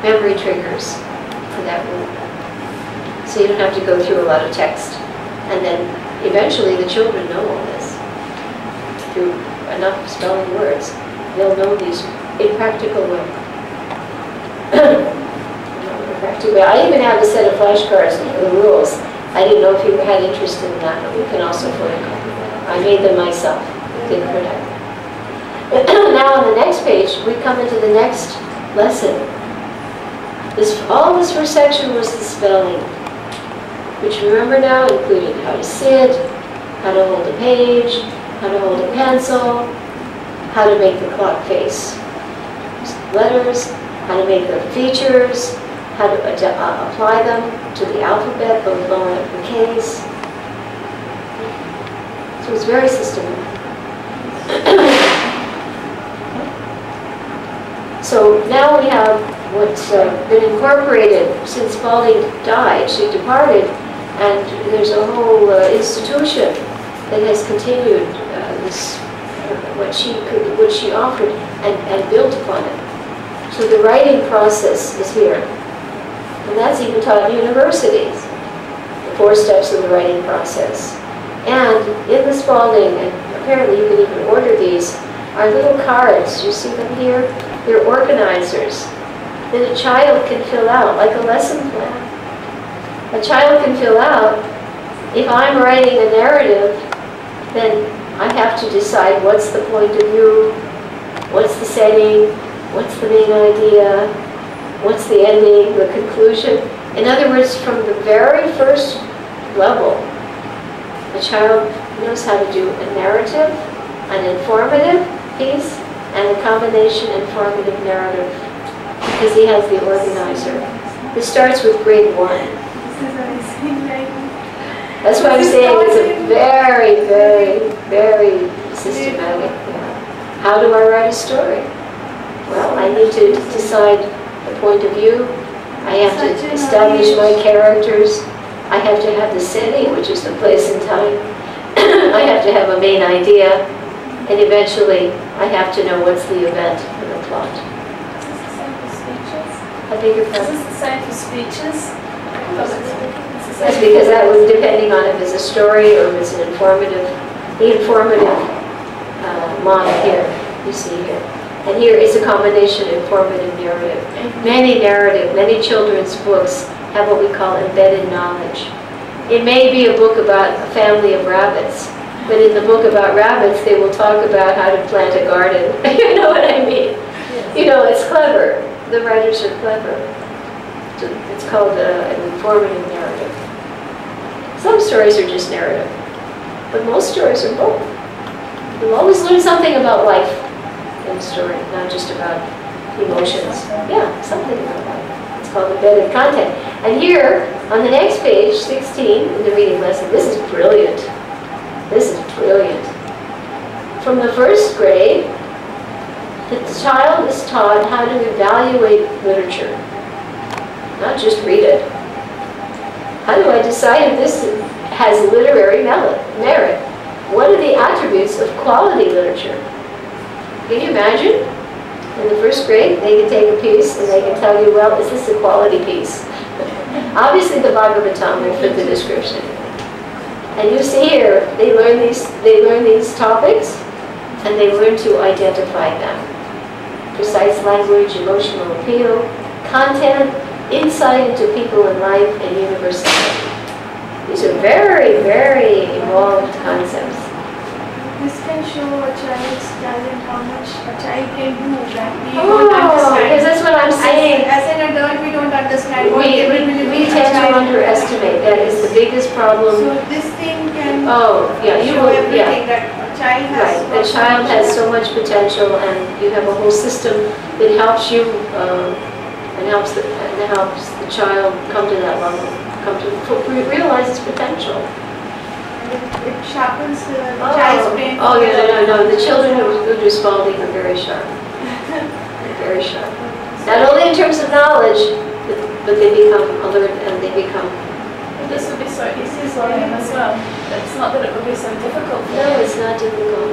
memory triggers for that rule. So you don't have to go through a lot of text. And then eventually the children know all this. Through enough spelling words, they'll know these in practical way. I even have a set of flashcards for the rules. I didn't know if you had interest in that, but we can also photocopy that. I made them myself, didn't print them. Now on the next page, we come into the next lesson. All this first section was the spelling, which remember now included how to sit, how to hold a page, how to hold a pencil, how to make the clock face letters, how to make the features, how to apply them to the alphabet, both lower and uppercase. So it's very systematic. So now we have what's been incorporated since Spalding died. She departed, and there's a whole institution that has continued this what she offered and built upon it. So the writing process is here. And that's even taught in universities, the 4 steps of the writing process. And in the Spalding, and apparently you can even order these, are little cards. You see them here? They're organizers that a child can fill out, like a lesson plan. A child can fill out, if I'm writing a narrative, then I have to decide what's the point of view, what's the setting, what's the main idea, what's the ending, the conclusion. In other words, from the very first level, the child knows how to do a narrative, an informative piece, and a combination informative narrative, because he has the organizer. This starts with grade 1. That's why I'm saying it's a very, very, very systematic. Yeah. How do I write a story? Well, I need to decide the point of view. I have to establish my characters. I have to have the setting, which is the place and time. I have to have a main idea. And eventually, I have to know what's the event and the plot. Is this the same for speeches? I beg your Is pardon? this the same for speeches? That's because that was depending on if it's a story or if it's an informative. The informative model here, you see here. And here is a combination informative narrative. Many children's books have what we call embedded knowledge. It may be a book about a family of rabbits, but in the book about rabbits, they will talk about how to plant a garden. You know what I mean? You know, it's clever. The writers are clever. It's called an informative narrative. Some stories are just narrative, but most stories are both. You'll always learn something about life in a story, not just about emotions. Yeah, something about that. It's called embedded content. And here, on the next page, 16, in the reading lesson, this is brilliant. This is brilliant. From the first grade, the child is taught how to evaluate literature, not just read it. How do I decide if this has literary merit? What are the attributes of quality literature? Can you imagine? In the first grade, they can take a piece and they can tell you, well, is this a quality piece? Obviously, the Bhagavatam will fit the description. And you see here, they learn these topics, and they learn to identify them. Precise language, emotional appeal, content, insight into people and life, and universality. These are very, very evolved concepts. This can show a child's talent, how much a child can do that we don't understand. Because that's what I'm saying. As an adult, we don't understand what We capability a tend to child underestimate. That is the biggest problem. So this thing can Oh, yeah, you show will, everything yeah. that a child has. Right, the child has so much potential, and you have a whole system that helps you, and helps the child come to that level, realize its potential. It sharpens the child's brain. Oh, yeah, no. The children who do Spalding are very sharp. They're very sharp. Not only in terms of knowledge, but they become alert and they become. This would be so easy for him as well. It's not that it would be so difficult for No, him. it's not difficult.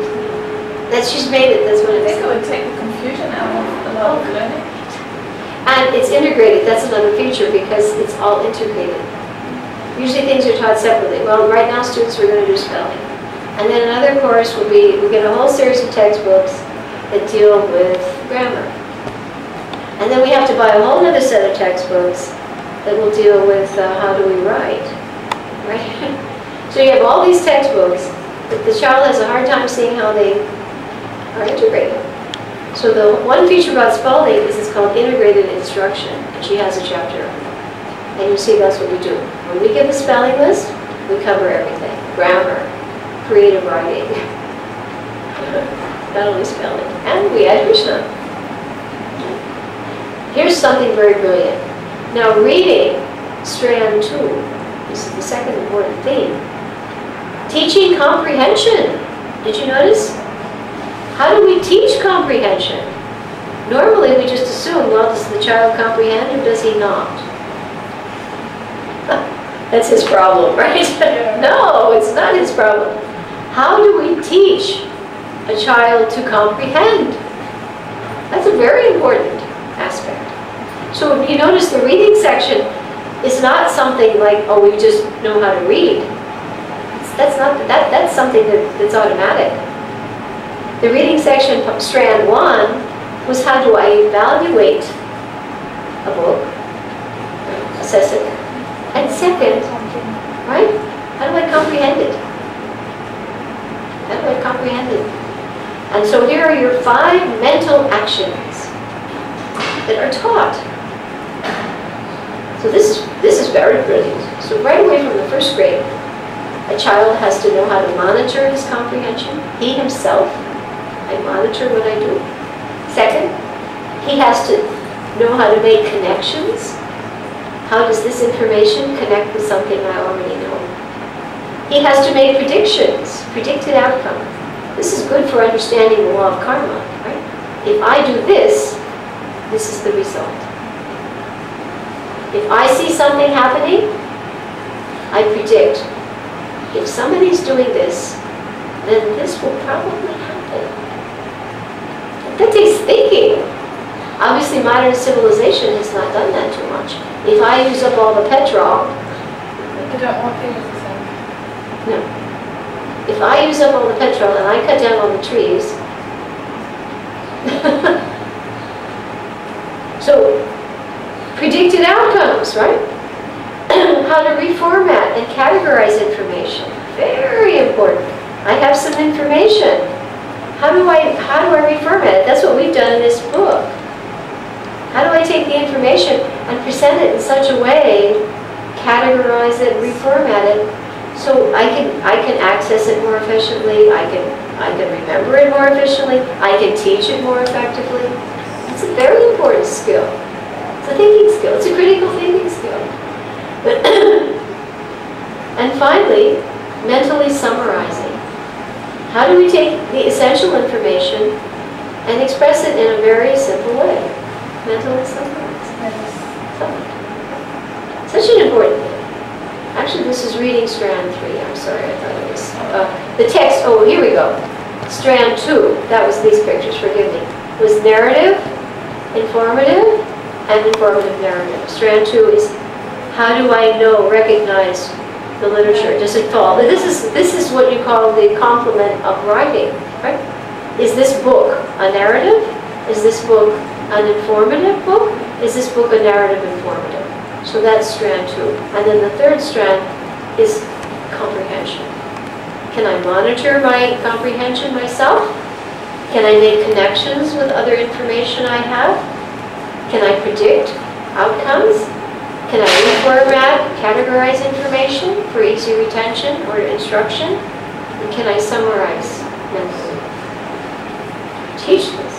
She's made it. That's what I it think is. it would take the confusion out of a lot of learning. And it's integrated. That's another feature because it's all integrated. Usually things are taught separately. Well, right now students are going to do spelling. And then another course will be, we get a whole series of textbooks that deal with grammar. And then we have to buy a whole other set of textbooks that will deal with how do we write, right? So you have all these textbooks, but the child has a hard time seeing how they are integrated. So the one feature about Spalding is it's called integrated instruction, and she has a chapter on it. And you see that's what we do. When we give a spelling list, we cover everything. Grammar, creative writing, not only spelling. And we add Krishna. Here's something very brilliant. Now reading, strand 2, this is the second important theme. Teaching comprehension. Did you notice? How do we teach comprehension? Normally we just assume, well, does the child comprehend or does he not? That's his problem, right? No, it's not his problem. How do we teach a child to comprehend? That's a very important aspect. So if you notice the reading section is not something like, oh, we just know how to read. That's something that's automatic. The reading section, strand 1, was how do I evaluate a book, assess it. And second, right? How do I comprehend it? How do I comprehend it? And so here are your 5 mental actions that are taught. So this is very brilliant. So right away from the first grade, a child has to know how to monitor his comprehension. He himself, I monitor what I do. Second, he has to know how to make connections. How does this information connect with something I already know? He has to make predictions, predicted outcome. This is good for understanding the law of karma, right? If I do this, this is the result. If I see something happening, I predict. If somebody's doing this, then this will probably happen. That takes thinking. Obviously, modern civilization has not done that too much. If I use up all the petrol, You don't want people to think. no. If I use up all the petrol and I cut down all the trees, so predicted outcomes, right? How to reformat and categorize information, very important. I have some information. How do I reformat it? That's what we've done in this book. How do I take the information and present it in such a way, categorize it, reformat it, so I can access it more efficiently, I can remember it more efficiently, I can teach it more effectively. It's a very important skill. It's a thinking skill. It's a critical thinking skill. But and finally, mentally summarizing. How do we take the essential information and express it in a very simple way? Mentally summarize. Such an important thing. Actually, this is reading strand 3. I'm sorry, I thought it was. The text, oh, here we go. Strand 2, that was these pictures, forgive me, was narrative, informative, and informative narrative. Strand 2 is how do I know, recognize the literature? Does it fall? This is what you call the complement of writing, right? Is this book a narrative? Is this book an informative book? Is this book a narrative informative? So that's strand 2. And then the third strand is comprehension. Can I monitor my comprehension myself? Can I make connections with other information I have? Can I predict outcomes? Can I reformat, categorize information for easy retention or instruction? And can I summarize mentally? Teach this.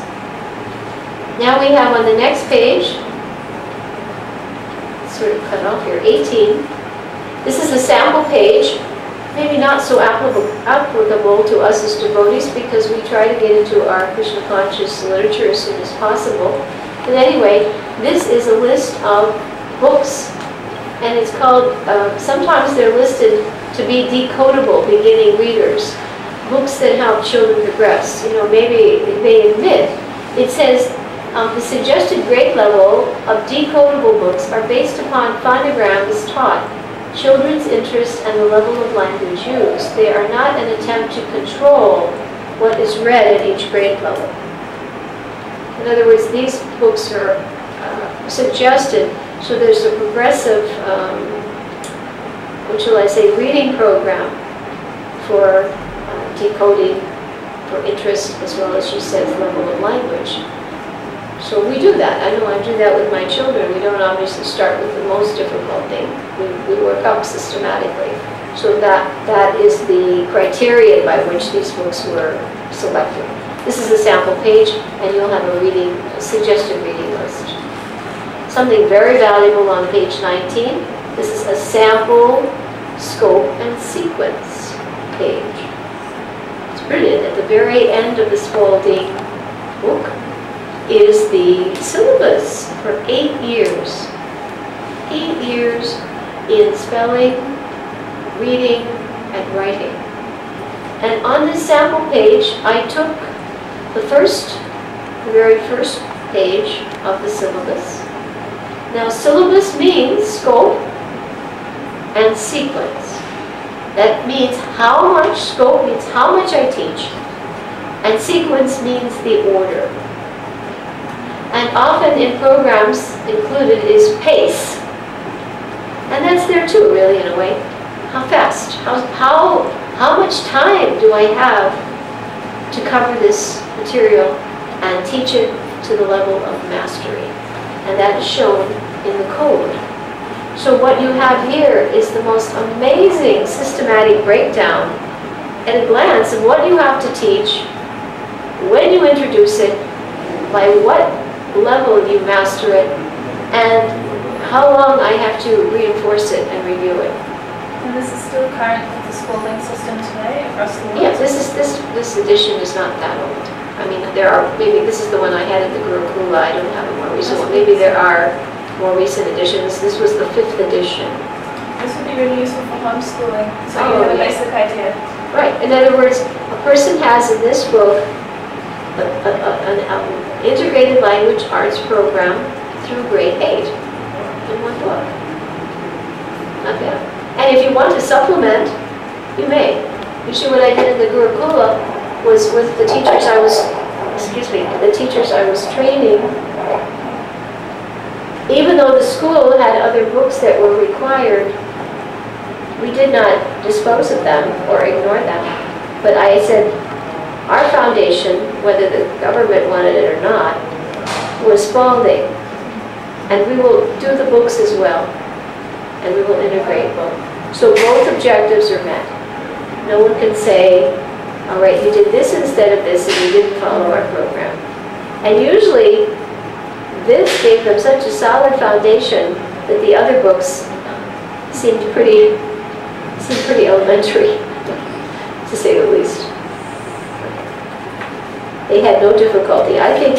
Now we have on the next page, sort of cut off here, 18. This is a sample page, maybe not so applicable to us as devotees because we try to get into our Krishna conscious literature as soon as possible. But anyway, this is a list of books, and it's called, sometimes they're listed to be decodable beginning readers, books that help children progress. You know, maybe they admit, it says, the suggested grade level of decodable books are based upon phonograms taught, children's interest, and the level of language used. They are not an attempt to control what is read at each grade level. In other words, these books are suggested, so there's a progressive, what shall I say, reading program for decoding, for interest, as well as she says, level of language. So we do that. I know I do that with my children. We don't obviously start with the most difficult thing. We work up systematically. So that is the criteria by which these books were selected. This is a sample page, and you'll have a suggested reading list. Something very valuable on page 19. This is a sample, scope, and sequence page. It's brilliant. At the very end of the Spalding book is the syllabus for 8 years. 8 years in spelling, reading, and writing. And on this sample page, I took the very first page of the syllabus. Now, syllabus means scope and sequence. That means how much scope means how much I teach, and sequence means the order. And often in programs included is pace. And that's there too, really, in a way. How fast? How much time do I have to cover this material and teach it to the level of mastery? And that is shown in the code. So what you have here is the most amazing systematic breakdown at a glance of what you have to teach, when you introduce it, by what level you master it, and how long I have to reinforce it and review it. And this is still current with the Spalding system today across the world? Yeah, this edition is not that old. I mean, maybe this is the one I had at the Gurukula. I don't have a more recent one. Maybe there are more recent editions. This was the 5th edition. This would be really useful for homeschooling, so you have a basic idea. Right. In other words, a person has in this book an integrated language arts program through grade 8 in one book. Not bad. And if you want to supplement, you may. Usually what I did in the Gurukula was with the teachers I was training. Even though the school had other books that were required, we did not dispose of them or ignore them. But I said, our foundation, whether the government wanted it or not, was Spalding. And we will do the books as well. And we will integrate both. So both objectives are met. No one can say, all right, you did this instead of this and you didn't follow our program. And usually this gave them such a solid foundation that the other books seemed pretty elementary, to say the least. They had no difficulty. I think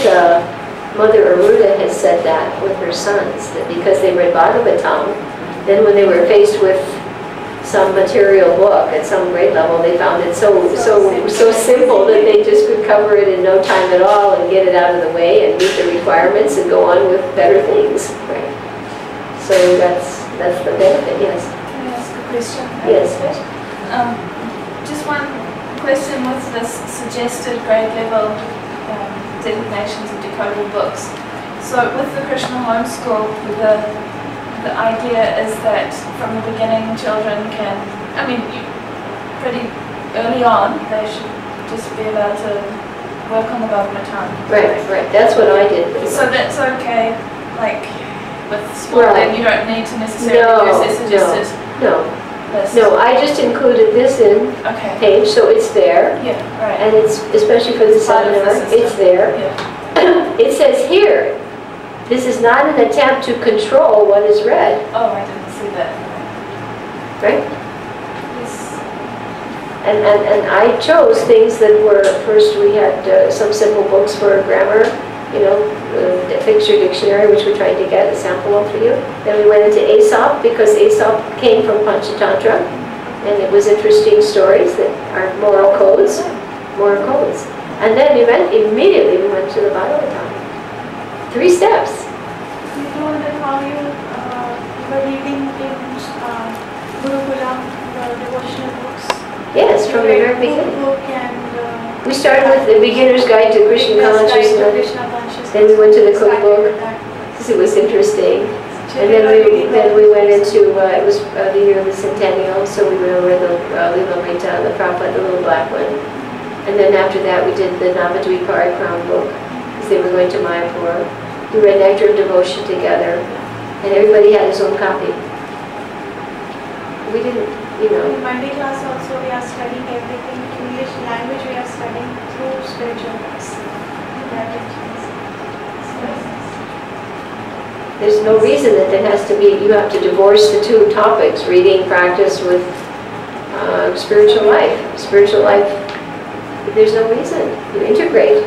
Mother Aruda has said that with her sons, that because they read Bhagavatam, then when they were faced with some material book at some grade level, they found it so simple that they just could cover it in no time at all and get it out of the way and meet the requirements and go on with better things. Right. So that's the benefit. Yes. Can I ask a question? Yes. Just one question with this suggested grade level designations of decodable books. So with the Krishna homeschool, the idea is that from the beginning children can, pretty early on, they should just be allowed to work on the Bhagavatam. Right. That's what I did. So that's okay, like with sport, Right. you don't need to necessarily use this suggested list. No, I just included this in Okay. page, so it's there. Yeah, right. And it's, especially for the It's part of the seminar, system. it's there. Yeah. It says here, this is not an attempt to control what is read, Oh, I didn't see that. right? Yes. And I chose things that were, first we had some simple books for grammar, the Fix Your Dictionary, which we're trying to get a sample of for you. Then we went into Aesop, because Aesop came from Panchatantra, and it was interesting stories that are moral codes. And then immediately we went to the Bhagavatam. 3 steps. You told that how you were reading in Gurukulam, the devotional books. Yes, from the very beginning. Book and We started with the Beginner's Guide to Krishna Consciousness. Krishna consciousness. Then we went to the Started cookbook. with that. Because it was interesting. And Children are then reading we that. went into, it was the year of the centennial, so we went over the Lilamrita, the Prabhupada, the little black one. And then after that, we did the Navadvipari Crown book, because they were going to Mayapur. We read Nectar of Devotion together, and everybody had his own copy. We didn't, In Monday class also we are studying everything, English language we are studying through spiritual books. there's no reason that there has to be, you have to divorce the 2 topics, reading practice with spiritual life. Spiritual life, there's no reason. You integrate.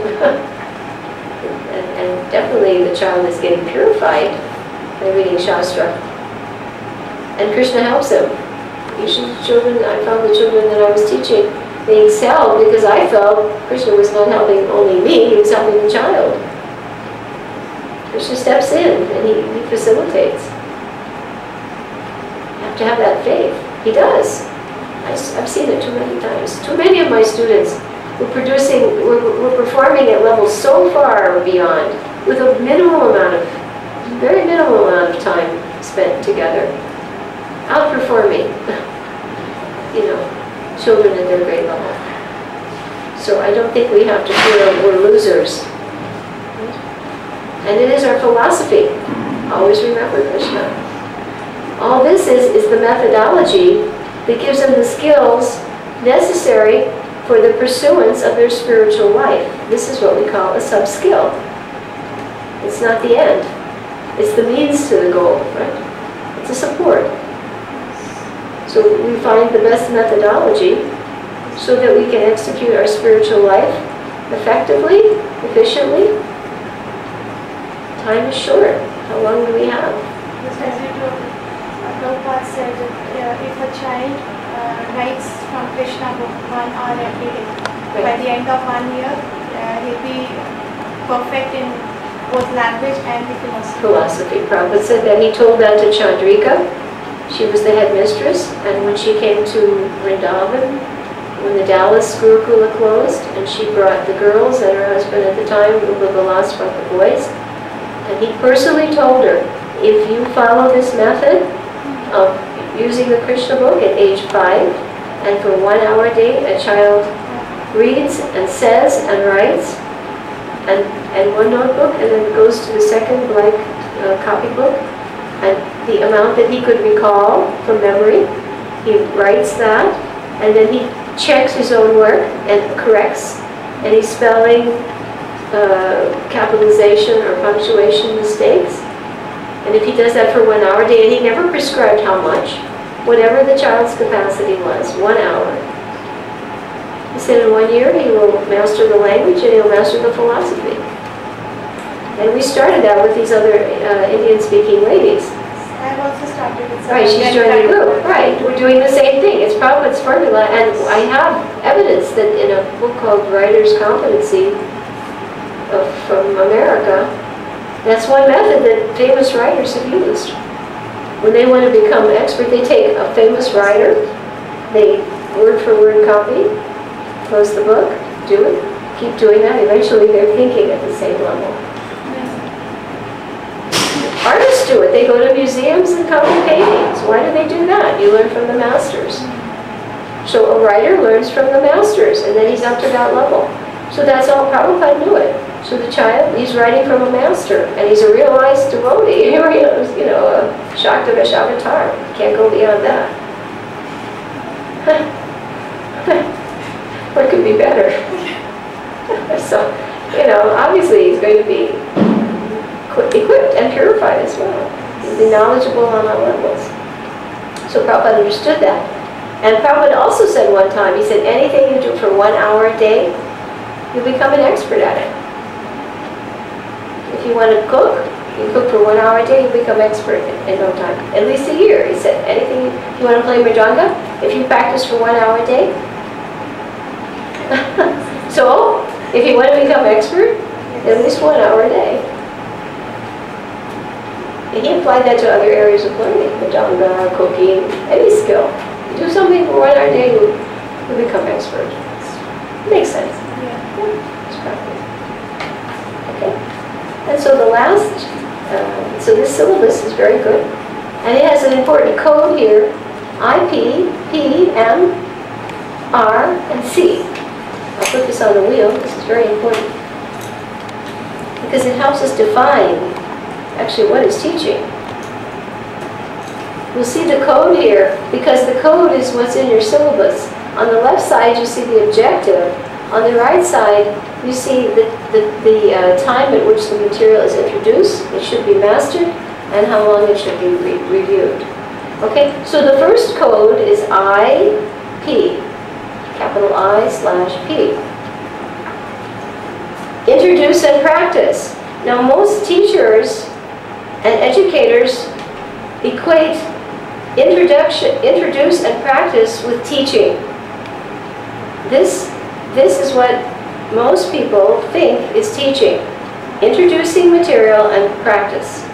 And definitely the child is getting purified by reading Shastra. And Krishna helps him. Usually I found the children that I was teaching, they excelled because I felt Krishna was not helping only me, he was helping the child. Krishna steps in and he facilitates. You have to have that faith. He does. I've seen it too many times. Too many of my students were performing at levels so far beyond, with a very minimal amount of time spent together, outperforming, children at their grade level. So I don't think we have to feel we're losers. And it is our philosophy. Always remember Krishna. All this is the methodology that gives them the skills necessary for the pursuance of their spiritual life. This is what we call a sub-skill. It's not the end. It's the means to the goal, right? It's a support. So we find the best methodology so that we can execute our spiritual life effectively, efficiently. Time is short. How long do we have? Just as you told, Prabhupada said that if a child writes from Krishna book 1 hour every day, by the end of 1 year, he'll be perfect in both language and the philosophy. Prabhupada said that. He told that to Chandrika. She was the headmistress, and when she came to Vrindavan, when the Dallas Gurukula closed, and she brought the girls and her husband at the time, Rupa Vilas brought the boys, and he personally told her, if you follow this method of using the Krishna book at age 5, and for 1 hour a day a child reads and says and writes, and one notebook, and then goes to the second blank copybook, and the amount that he could recall from memory, he writes that, and then he checks his own work and corrects any spelling, capitalization or punctuation mistakes. And if he does that for 1 hour a day, and he never prescribed how much, whatever the child's capacity was, 1 hour. He said in 1 year he will master the language and he'll master the philosophy. And we started that with these other Indian-speaking ladies. I've also started with some Right, she's Indian joined the group. practice. Right, we're doing the same thing. It's Prabhupada's formula, and I have evidence that in a book called Writer's Competency from America, that's one method that famous writers have used. When they want to become expert, they take a famous writer, they word for word copy, close the book, do it, keep doing that. Eventually, they're thinking at the same level. Artists do it. They go to museums and copy paintings. Why do they do that? You learn from the masters. So a writer learns from the masters, and then he's up to that level. So that's all. Prabhupada knew it. So the child, he's writing from a master, and he's a realized devotee. You know, a Shakta Vishavatar. Can't go beyond that. What could be better? So, obviously he's going to be equipped and purified as well. He'll be knowledgeable on all levels. So Prabhupada understood that. And Prabhupada also said one time, he said, anything you do for 1 hour a day, you'll become an expert at it. If you want to cook, you cook for 1 hour a day, you'll become expert in no time. At least a year, he said. Anything, if you want to play Mridanga, if you practice for 1 hour a day. So, if you want to become expert, at least 1 hour a day. And he applied that to other areas of learning, Mridanga, cooking, any skill. You do something for 1 hour a day, you become expert. It makes sense. Yeah. It's practice. Okay. And so the last, so this syllabus is very good. And it has an important code here, IP, P, M, R, and C. I'll put this on the wheel. This is very important. Because it helps us define actually what is teaching. You'll see the code here, because the code is what's in your syllabus. On the left side, you see the objective. On the right side, you see the time at which the material is introduced, it should be mastered, and how long it should be reviewed. Okay, so the first code is IP, capital I/P. Introduce and practice. Now most teachers and educators equate introduce and practice with teaching. This is what most people think is teaching. Introducing material and practice.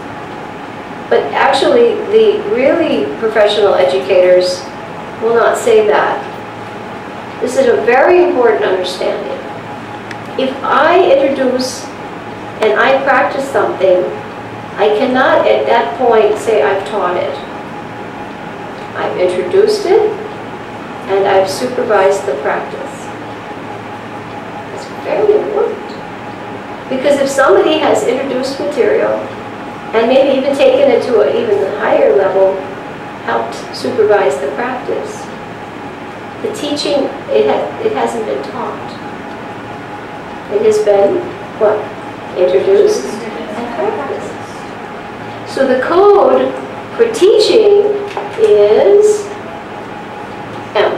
But actually, the really professional educators will not say that. This is a very important understanding. If I introduce and I practice something, I cannot at that point say I've taught it. I've introduced it and I've supervised the practice. It's very important. Because if somebody has introduced material and maybe even taken it to an even higher level, helped supervise the practice, the teaching, it hasn't been taught. It has been, what? Introduced and practiced. So the code for teaching is M.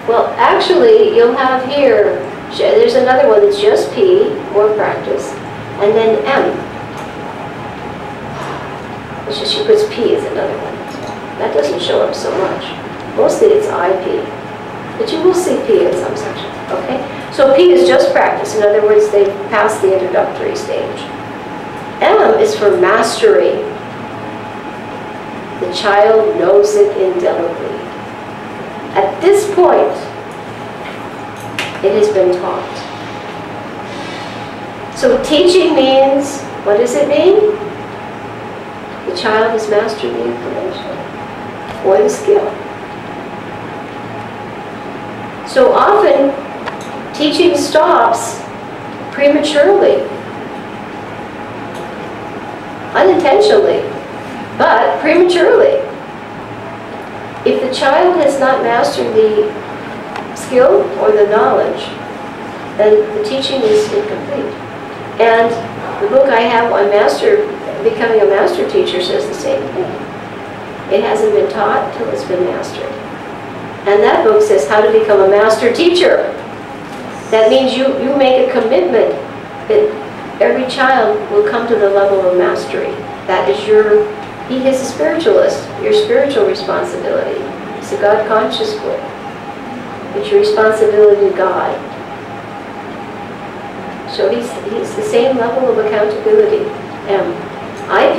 Well, actually, you'll have here, there's another one that's just P, more practice, and then M. It's just she puts P as another one. That doesn't show up so much. Mostly it's IP. But you will see P in some sections, okay? So P is just practice. In other words, they've passed the introductory stage. M is for mastery. The child knows it indelibly. At this point, it has been taught. So teaching means, what does it mean? The child has mastered the information or the skill. So often, teaching stops prematurely, unintentionally, but prematurely. If the child has not mastered the skill or the knowledge, then the teaching is incomplete. And the book I have on becoming a master teacher says the same thing. It hasn't been taught till it's been mastered. And that book says how to become a master teacher. That means you make a commitment that every child will come to the level of mastery. That is he is a spiritualist, your spiritual responsibility. It's a God conscious book. It's your responsibility to God. So he's the same level of accountability. IP,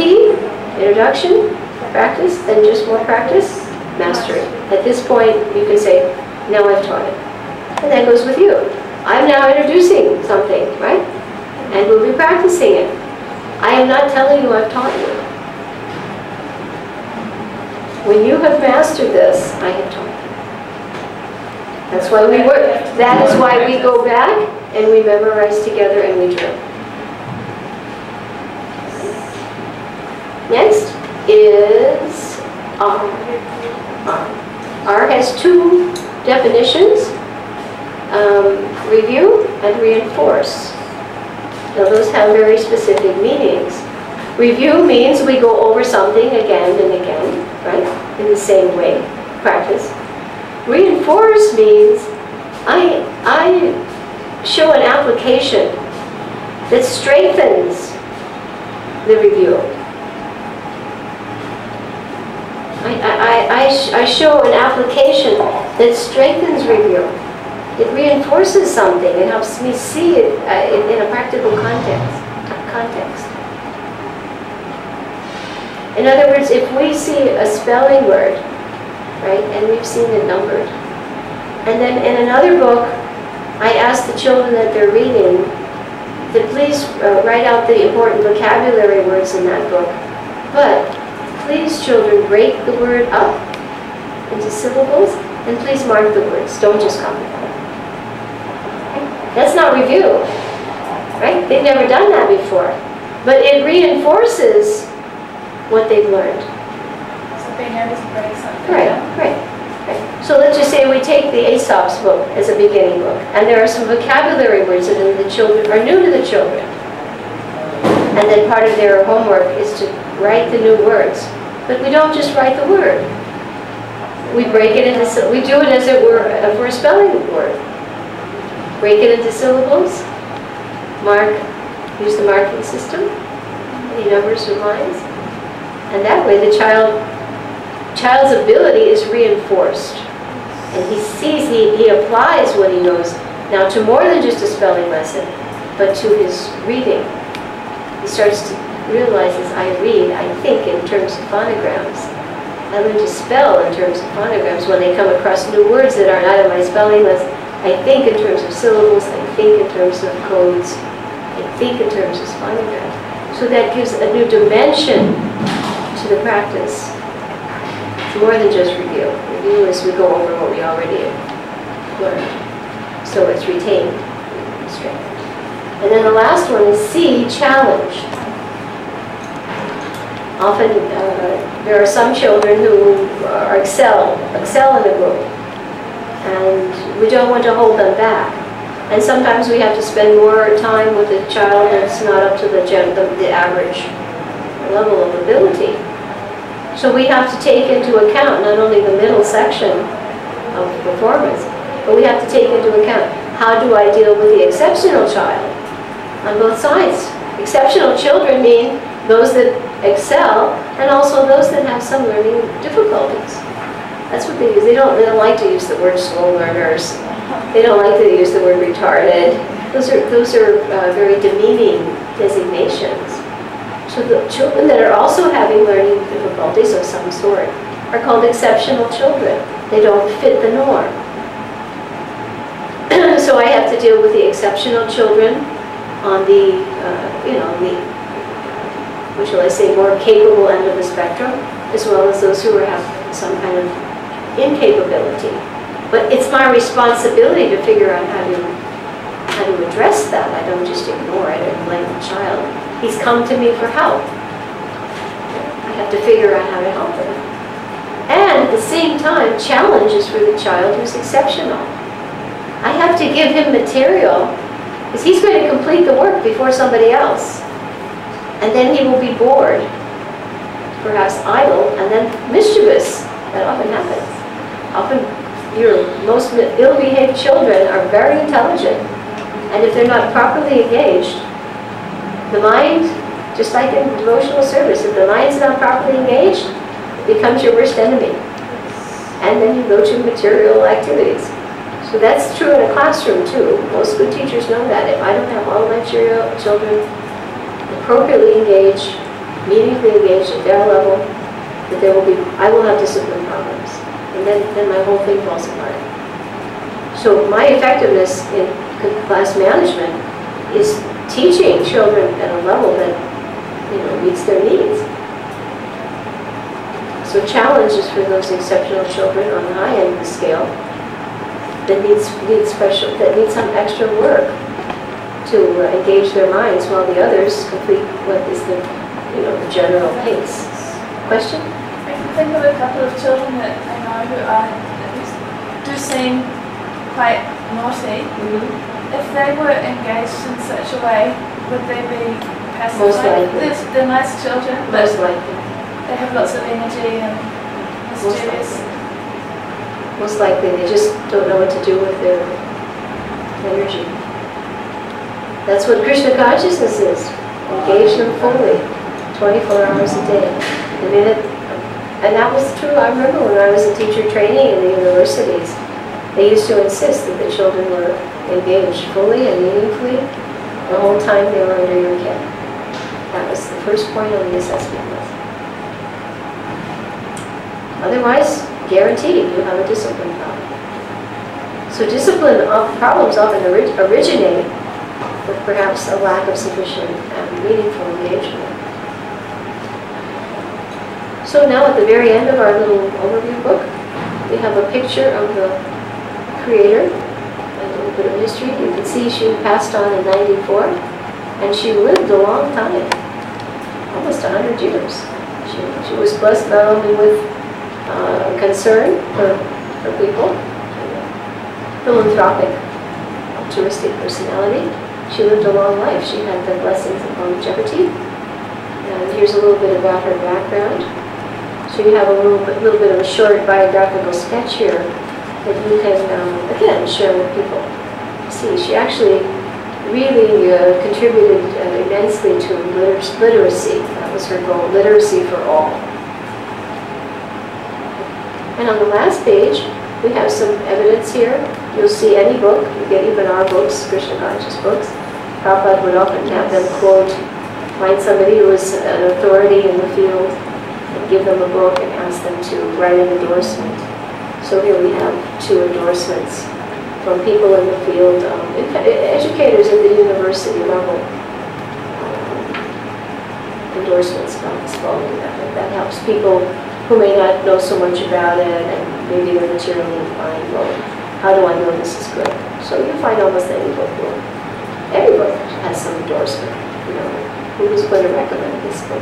introduction, practice, then just more practice, mastery. At this point, you can say, now I've taught it. And that goes with you. I'm now introducing something, right? And we'll be practicing it. I am not telling you I've taught you. When you have mastered this, I have taught you. That's why we work. That is why we go back and we memorize together and we drill. Next is R. R has two definitions, review and reinforce. Now those have very specific meanings. Review means we go over something again and again, right? In the same way, practice. Reinforce means I show an application that strengthens the review. I show an application that strengthens review. It reinforces something. It helps me see it in a practical context. In other words, if we see a spelling word, right, and we've seen it numbered, and then in another book, I ask the children that they're reading to please write out the important vocabulary words in that book. But please, children, break the word up into syllables, and please mark the words. Don't just copy them. That's not review, right? They've never done that before. But it reinforces what they've learned. So being able to break something Right, down. right. So let's just say we take the Aesop's book as a beginning book, and there are some vocabulary words that the children are new to the children. And then part of their homework is to write the new words. But we don't just write the word. We break it into, we do it as it were for a spelling word. Break it into syllables, use the marking system, any numbers or lines. And that way the child's ability is reinforced. And he sees, he applies what he knows now to more than just a spelling lesson, but to his reading. He starts to realize as I read, I think in terms of phonograms. I learn to spell in terms of phonograms when they come across new words that are not in my spelling list. I think in terms of syllables, I think in terms of codes, I think in terms of phonograms. So that gives a new dimension to the practice. It's more than just review. Review is we go over what we already learned. So it's retained, strengthened. And then the last one is C, challenge. Often there are some children who excel in the group. And we don't want to hold them back. And sometimes we have to spend more time with a child that's not up to the average level of ability. So we have to take into account not only the middle section of performance, but we have to take into account how do I deal with the exceptional child on both sides. Exceptional children mean those that excel and also those that have some learning difficulties. That's what they use. They don't like to use the word slow learners. They don't like to use the word retarded. Those are very demeaning designations. So the children that are also having learning difficulties of some sort are called exceptional children. They don't fit the norm. So I have to deal with the exceptional children on the, what shall I say, more capable end of the spectrum, as well as those who have some kind of incapability. But it's my responsibility to figure out how to address that. I don't just ignore it and blame the child. He's come to me for help. I have to figure out how to help him. And at the same time, challenge is for the child who's exceptional. I have to give him material Because he's going to complete the work before somebody else. And then he will be bored, perhaps idle, and then mischievous. That often happens. Often your most ill-behaved children are very intelligent. And if they're not properly engaged, the mind, just like in devotional service, if the mind's not properly engaged, it becomes your worst enemy. And then you go to material activities. So that's true in a classroom too. Most good teachers know that. If I don't have all my children appropriately engaged, meaningfully engaged at their level, that I will have discipline problems. And then my whole thing falls apart. So my effectiveness in class management is teaching children at a level that meets their needs. So challenge is for those exceptional children on the high end of the scale that need some extra work to engage their minds while the others complete what is the general pace. Question? I can think of a couple of children that I know who do seem quite naughty. Mm-hmm. If they were engaged in such a way, would they be pacified? Most likely. They're nice children, but Most likely. they have lots of energy and mischievous. Most likely, they just don't know what to do with their energy. That's what Krishna consciousness is. Engage them fully, 24 hours a day. And that was true, I remember when I was a teacher training in the universities, they used to insist that the children were engaged fully and meaningfully the whole time they were under your care. That was the first point on the assessment list. Otherwise, guaranteed you have a discipline problem. So discipline problems often originate with perhaps a lack of sufficient and meaningful engagement. So now at the very end of our little overview book, we have a picture of the creator, a little bit of history. You can see she passed on in 94, and she lived a long time, almost 100 years. She was blessed not only with concern for people, philanthropic, altruistic personality. She lived a long life. She had the blessings of longevity. And here's a little bit about her background. So you have a little bit of a short biographical sketch here that you can, again, share with people. See, she actually really contributed immensely to literacy. That was her goal, literacy for all. And on the last page, we have some evidence here. You'll see any book, you get even our books, Krishna Conscious books. Prabhupada would often have them find somebody who is an authority in the field, and give them a book and ask them to write an endorsement. So here we have 2 endorsements from people in the field, educators at the university level. Endorsements about the Spalding method. That helps people who may not know so much about it and maybe they're materially inclined. Well, how do I know this is good? So you find almost any book. Every book has some endorsement. Who is going to recommend this book?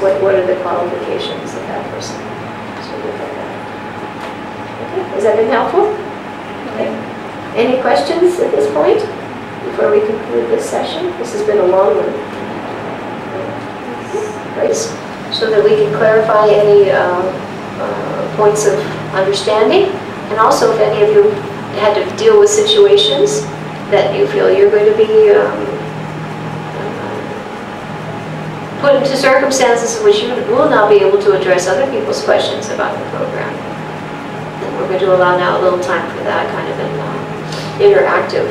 What are the qualifications of that person? So look at that. Okay. Has that been helpful? Okay. Any questions at this point before we conclude this session? This has been a long one. Great. So that we can clarify any points of understanding, and also if any of you had to deal with situations that you feel you're going to be put into circumstances in which you will not be able to address other people's questions about the program. And we're going to allow now a little time for that kind of an interactive.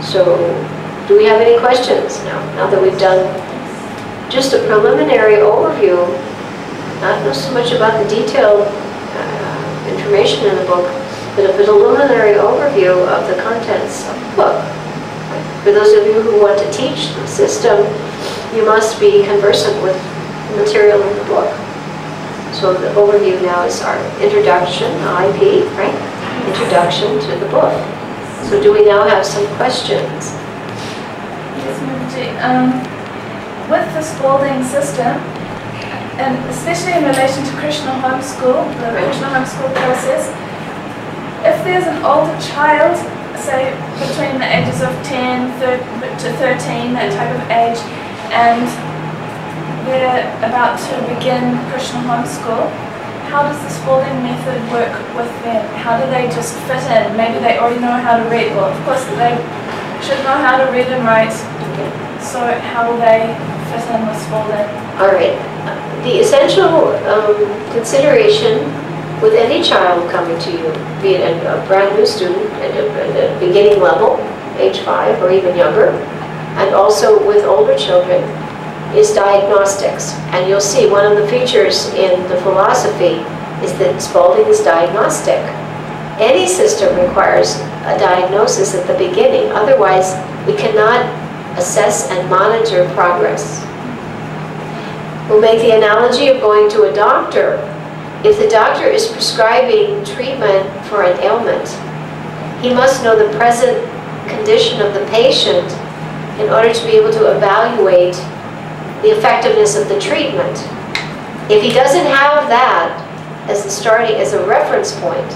So, do we have any questions now that we've done just a preliminary overview, not so much about the detailed information in the book, but a preliminary overview of the contents of the book. For those of you who want to teach the system, you must be conversant with the material in the book. So the overview now is our introduction, IP, right? Introduction to the book. So do we now have some questions? Yes, Mataji. With the Spalding system, and especially in relation to Krishna homeschool, the Krishna homeschool process, if there's an older child say, between the ages of 10 to 13, that type of age, and they're about to begin Krishna homeschool, how does the Spalding method work with them? How do they just fit in? Maybe they already know how to read. Well, of course, they should know how to read and write. So how will they fit in with Spalding? All right. The essential consideration with any child coming to you, be it a brand new student at a beginning level, age 5 or even younger, and also with older children, is diagnostics. And you'll see one of the features in the philosophy is that Spalding is diagnostic. Any system requires a diagnosis at the beginning, otherwise we cannot assess and monitor progress. We'll make the analogy of going to a doctor. If the doctor is prescribing treatment for an ailment, he must know the present condition of the patient in order to be able to evaluate the effectiveness of the treatment. If he doesn't have that as a reference point,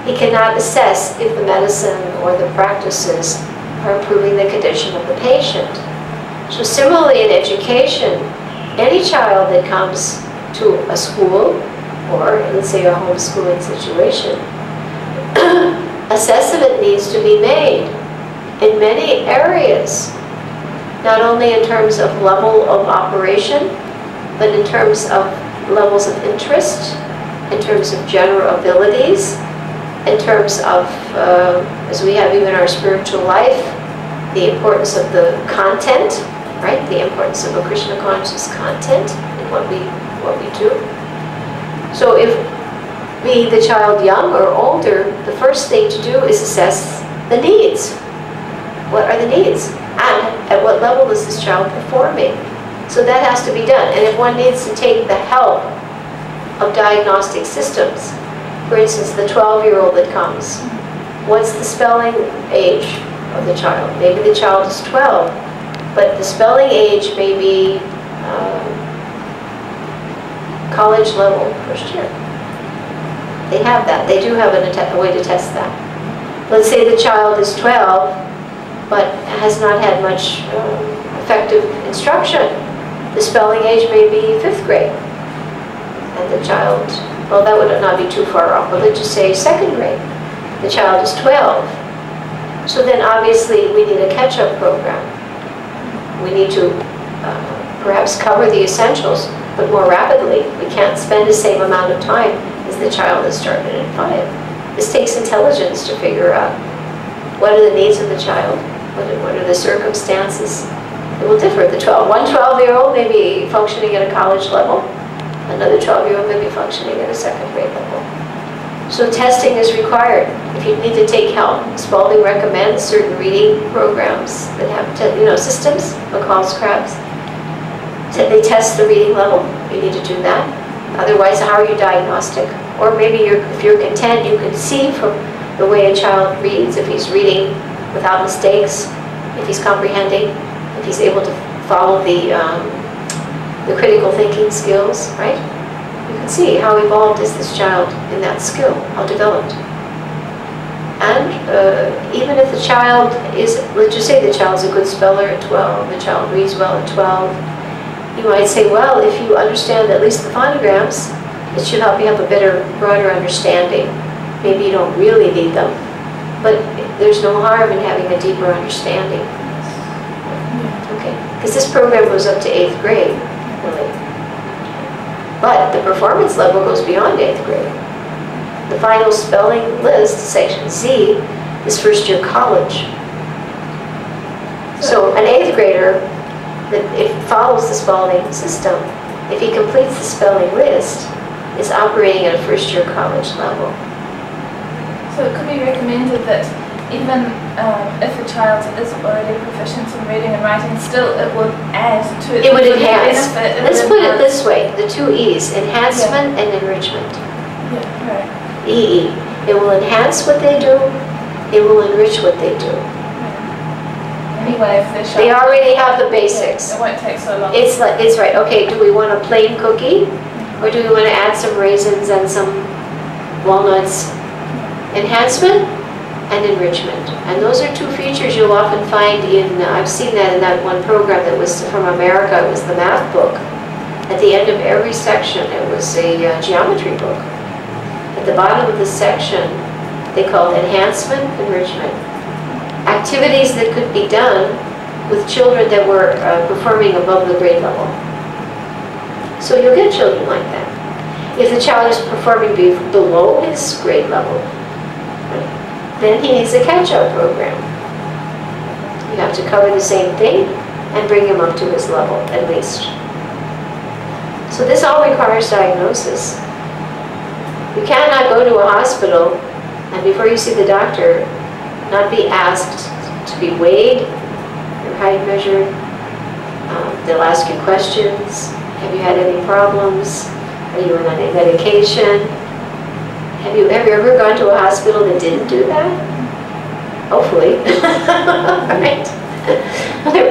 he cannot assess if the medicine or the practices are improving the condition of the patient. So similarly in education, any child that comes to a school, or let's say a homeschooling situation, assessment needs to be made in many areas, not only in terms of level of operation, but in terms of levels of interest, in terms of general abilities, in terms of, as we have even our spiritual life, the importance of the content, right? The importance of a Krishna conscious content in what we do. So if be the child young or older, the first thing to do is assess the needs. What are the needs? And at what level is this child performing? So that has to be done. And if one needs to take the help of diagnostic systems, for instance, the 12-year-old that comes, what's the spelling age of the child? Maybe the child is 12, but the spelling age may be college level, first year. They have that. They do have a way to test that. Let's say the child is 12, but has not had much effective instruction. The spelling age may be 5th grade. And the child, well, that would not be too far off, but let's just say 2nd grade. The child is 12. So then obviously we need a catch-up program. We need to perhaps cover the essentials, but more rapidly. We can't spend the same amount of time as the child that started at 5. This takes intelligence to figure out what are the needs of the child, what are the circumstances. It will differ. One 12-year-old may be functioning at a college level, another 12-year-old may be functioning at a 2nd grade level. So testing is required. If you need to take help, Spalding recommends certain reading programs that have systems, McCall's crabs. They test the reading level. You need to do that. Otherwise, how are you diagnostic? Or maybe if you're content, you can see from the way a child reads, if he's reading without mistakes, if he's comprehending, if he's able to follow the critical thinking skills, right? You can see how evolved is this child in that skill, how developed. And even if the child is, let's just say the child's a good speller at 12, the child reads well at 12, you might say, well, if you understand at least the phonograms, it should help you have a better, broader understanding. Maybe you don't really need them, but there's no harm in having a deeper understanding. Okay, because this program goes up to 8th grade, really. But the performance level goes beyond 8th grade. The final spelling list, section Z, is first year college. So an 8th grader, that it follows the Spalding system, if he completes the spelling list, is operating at a first year college level. So it could be recommended that even if a child is already proficient in reading and writing, still it would add to it. It would enhance. Benefit, Let's put it this way, the 2 E's, enhancement and enrichment. Yeah, right. EE. It will enhance what they do, it will enrich what they do. Anyway, if they're sharp, They already have the basics. it won't take so long. It's right, okay, do we want a plain cookie? Or do we want to add some raisins and some walnuts? Enhancement? and enrichment. And those are two features you'll often find in, I've seen that in that one program that was from America, it was the math book. At the end of every section, it was a geometry book. At the bottom of the section, they called enhancement, enrichment. Activities that could be done with children that were performing above the grade level. So you'll get children like that. If the child is performing below his grade level, then he needs a catch-up program. You have to cover the same thing and bring him up to his level, at least. So this all requires diagnosis. You cannot go to a hospital and before you see the doctor, not be asked to be weighed, your height measured. They'll ask you questions. Have you had any problems? Are you on any medication? Have you ever gone to a hospital that didn't do that? Hopefully. Right?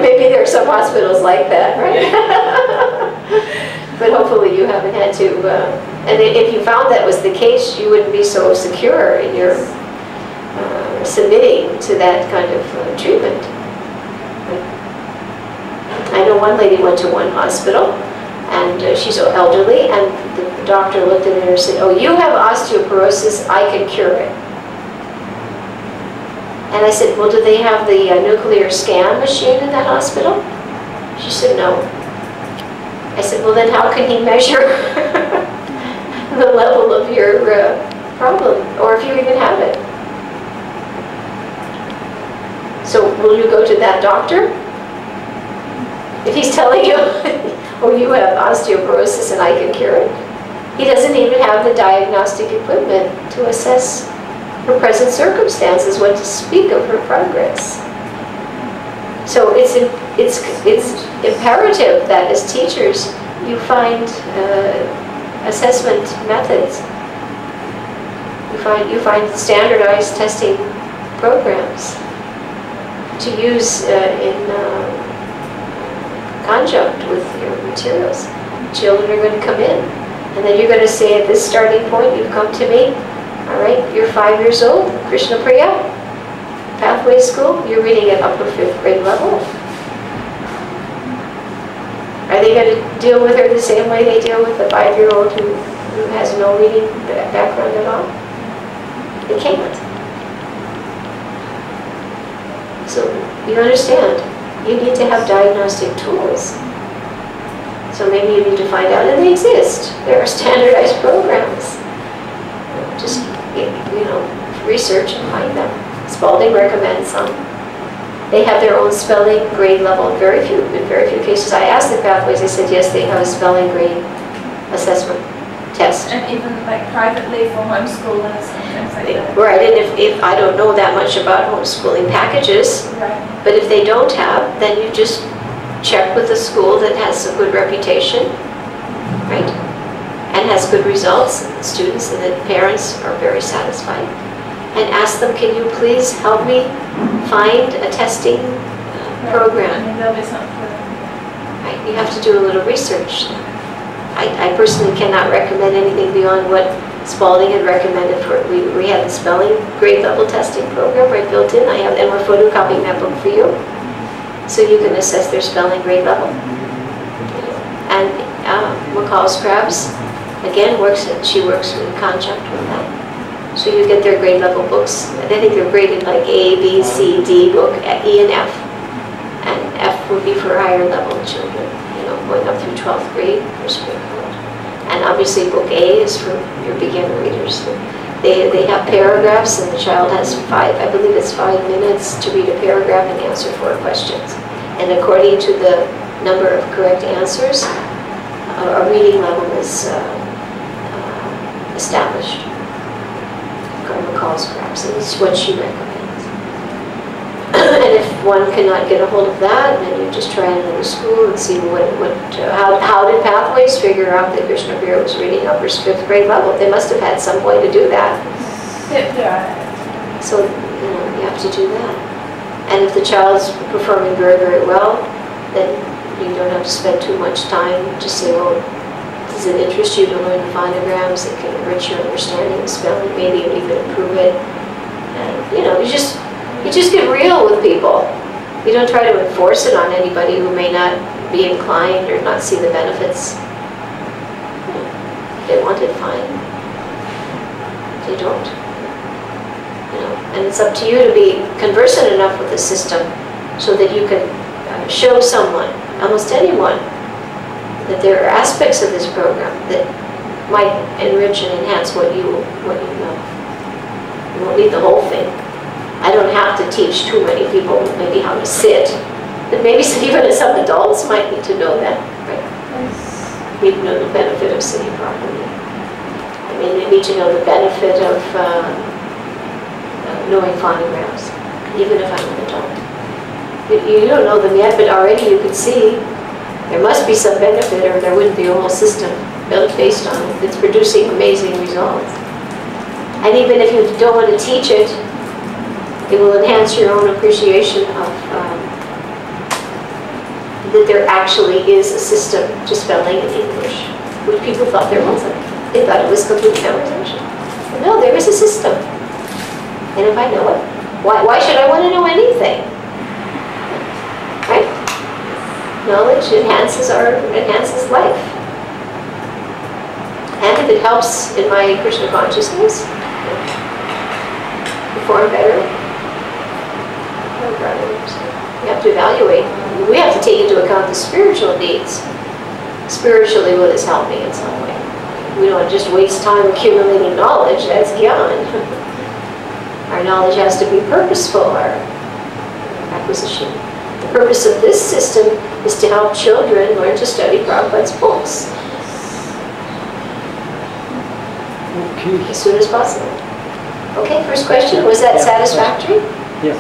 Maybe there are some hospitals like that, right? But hopefully you haven't had to. And if you found that was the case, you wouldn't be so secure in your submitting to that kind of treatment. I know one lady went to one hospital, and she's so elderly, and the doctor looked at her and said, "Oh, you have osteoporosis, I can cure it." And I said, "Well, do they have the nuclear scan machine in that hospital?" She said, "No." I said, "Well, then how can he measure the level of your problem, or if you even have it?" So will you go to that doctor? If he's telling you, "Oh, you have osteoporosis and I can cure it," he doesn't even have the diagnostic equipment to assess her present circumstances, what to speak of her progress. So it's imperative that as teachers you find assessment methods. You find standardized testing programs to use in conjunct with your materials. Children are going to come in, and then you're going to say, at this starting point, you've come to me. All right, you're 5 years old, Krishna Priya, Pathway School, you're reading at upper 5th grade level. Are they going to deal with her the same way they deal with the 5-year-old who has no reading background at all? They can't. So you understand, you need to have diagnostic tools. So maybe you need to find out, and they exist. There are standardized programs. Just, research and find them. Spalding recommends some. They have their own spelling grade level in very few cases. I asked the Pathways, they said yes, they have a spelling grade assessment test. And even like privately for homeschooling and things like that. Right, and if I don't know that much about homeschooling packages, Right. but if they don't have, then you just check with a school that has a good reputation, right? And has good results, students and the parents are very satisfied. And ask them, can you please help me find a testing program? I mean, there'll be something for them. Right? You have to do a little research. I personally cannot recommend anything beyond what Spalding had recommended for, we have the spelling grade level testing program right built in. And we're photocopying that book for you. So you can assess their spelling grade level. And McCall's Crabs, again, she works in conjunct with that. So you get their grade level books, and I think they're graded like A, B, C, D book, E and F. And F would be for higher level children, going up through 12th grade for Springfield. And obviously book A is for your beginner readers. They have paragraphs, and the child has I believe it's 5 minutes to read a paragraph and answer 4 questions. And according to the number of correct answers, a reading level is established. McCall's Crabs, and it's what she recommends. And if one cannot get a hold of that, then you just try another school and see how did Pathways figure out that Krishna Priya was reading upper 5th grade level? They must have had some way to do that. So you have to do that. And if the child's performing very, very well, then you don't have to spend too much time. Just say, well, does it interest you to learn the phonograms? It can enrich your understanding of spelling, maybe even improve it. And you just get real with people. You don't try to enforce it on anybody who may not be inclined or not see the benefits. If they want it, fine. If they don't. And it's up to you to be conversant enough with the system so that you can show someone, almost anyone, that there are aspects of this program that might enrich and enhance what you know. You won't need the whole thing. I don't have to teach too many people maybe how to sit, but maybe even some adults might need to know that, right? Need to know the benefit of sitting properly. I mean, they need to know the benefit of knowing phonograms, even if I'm an adult. You don't know them yet, but already you can see there must be some benefit, or there wouldn't be a whole system built based on it that's producing amazing results. And even if you don't want to teach it, it will enhance your own appreciation of that there actually is a system to spelling in English, which people thought there wasn't. They thought it was complete memorization. But no, there is a system. And if I know it, why should I want to know anything? Right? Knowledge enhances life. And if it helps in my Krishna consciousness, perform better, you have to evaluate. We have to take into account the spiritual needs. Spiritually, will this help me in some way? We don't just waste time accumulating knowledge. That's gyan. Our knowledge has to be purposeful, our acquisition. The purpose of this system is to help children learn to study Prabhupada's books as soon as possible. Okay, first question, was that satisfactory? Yes.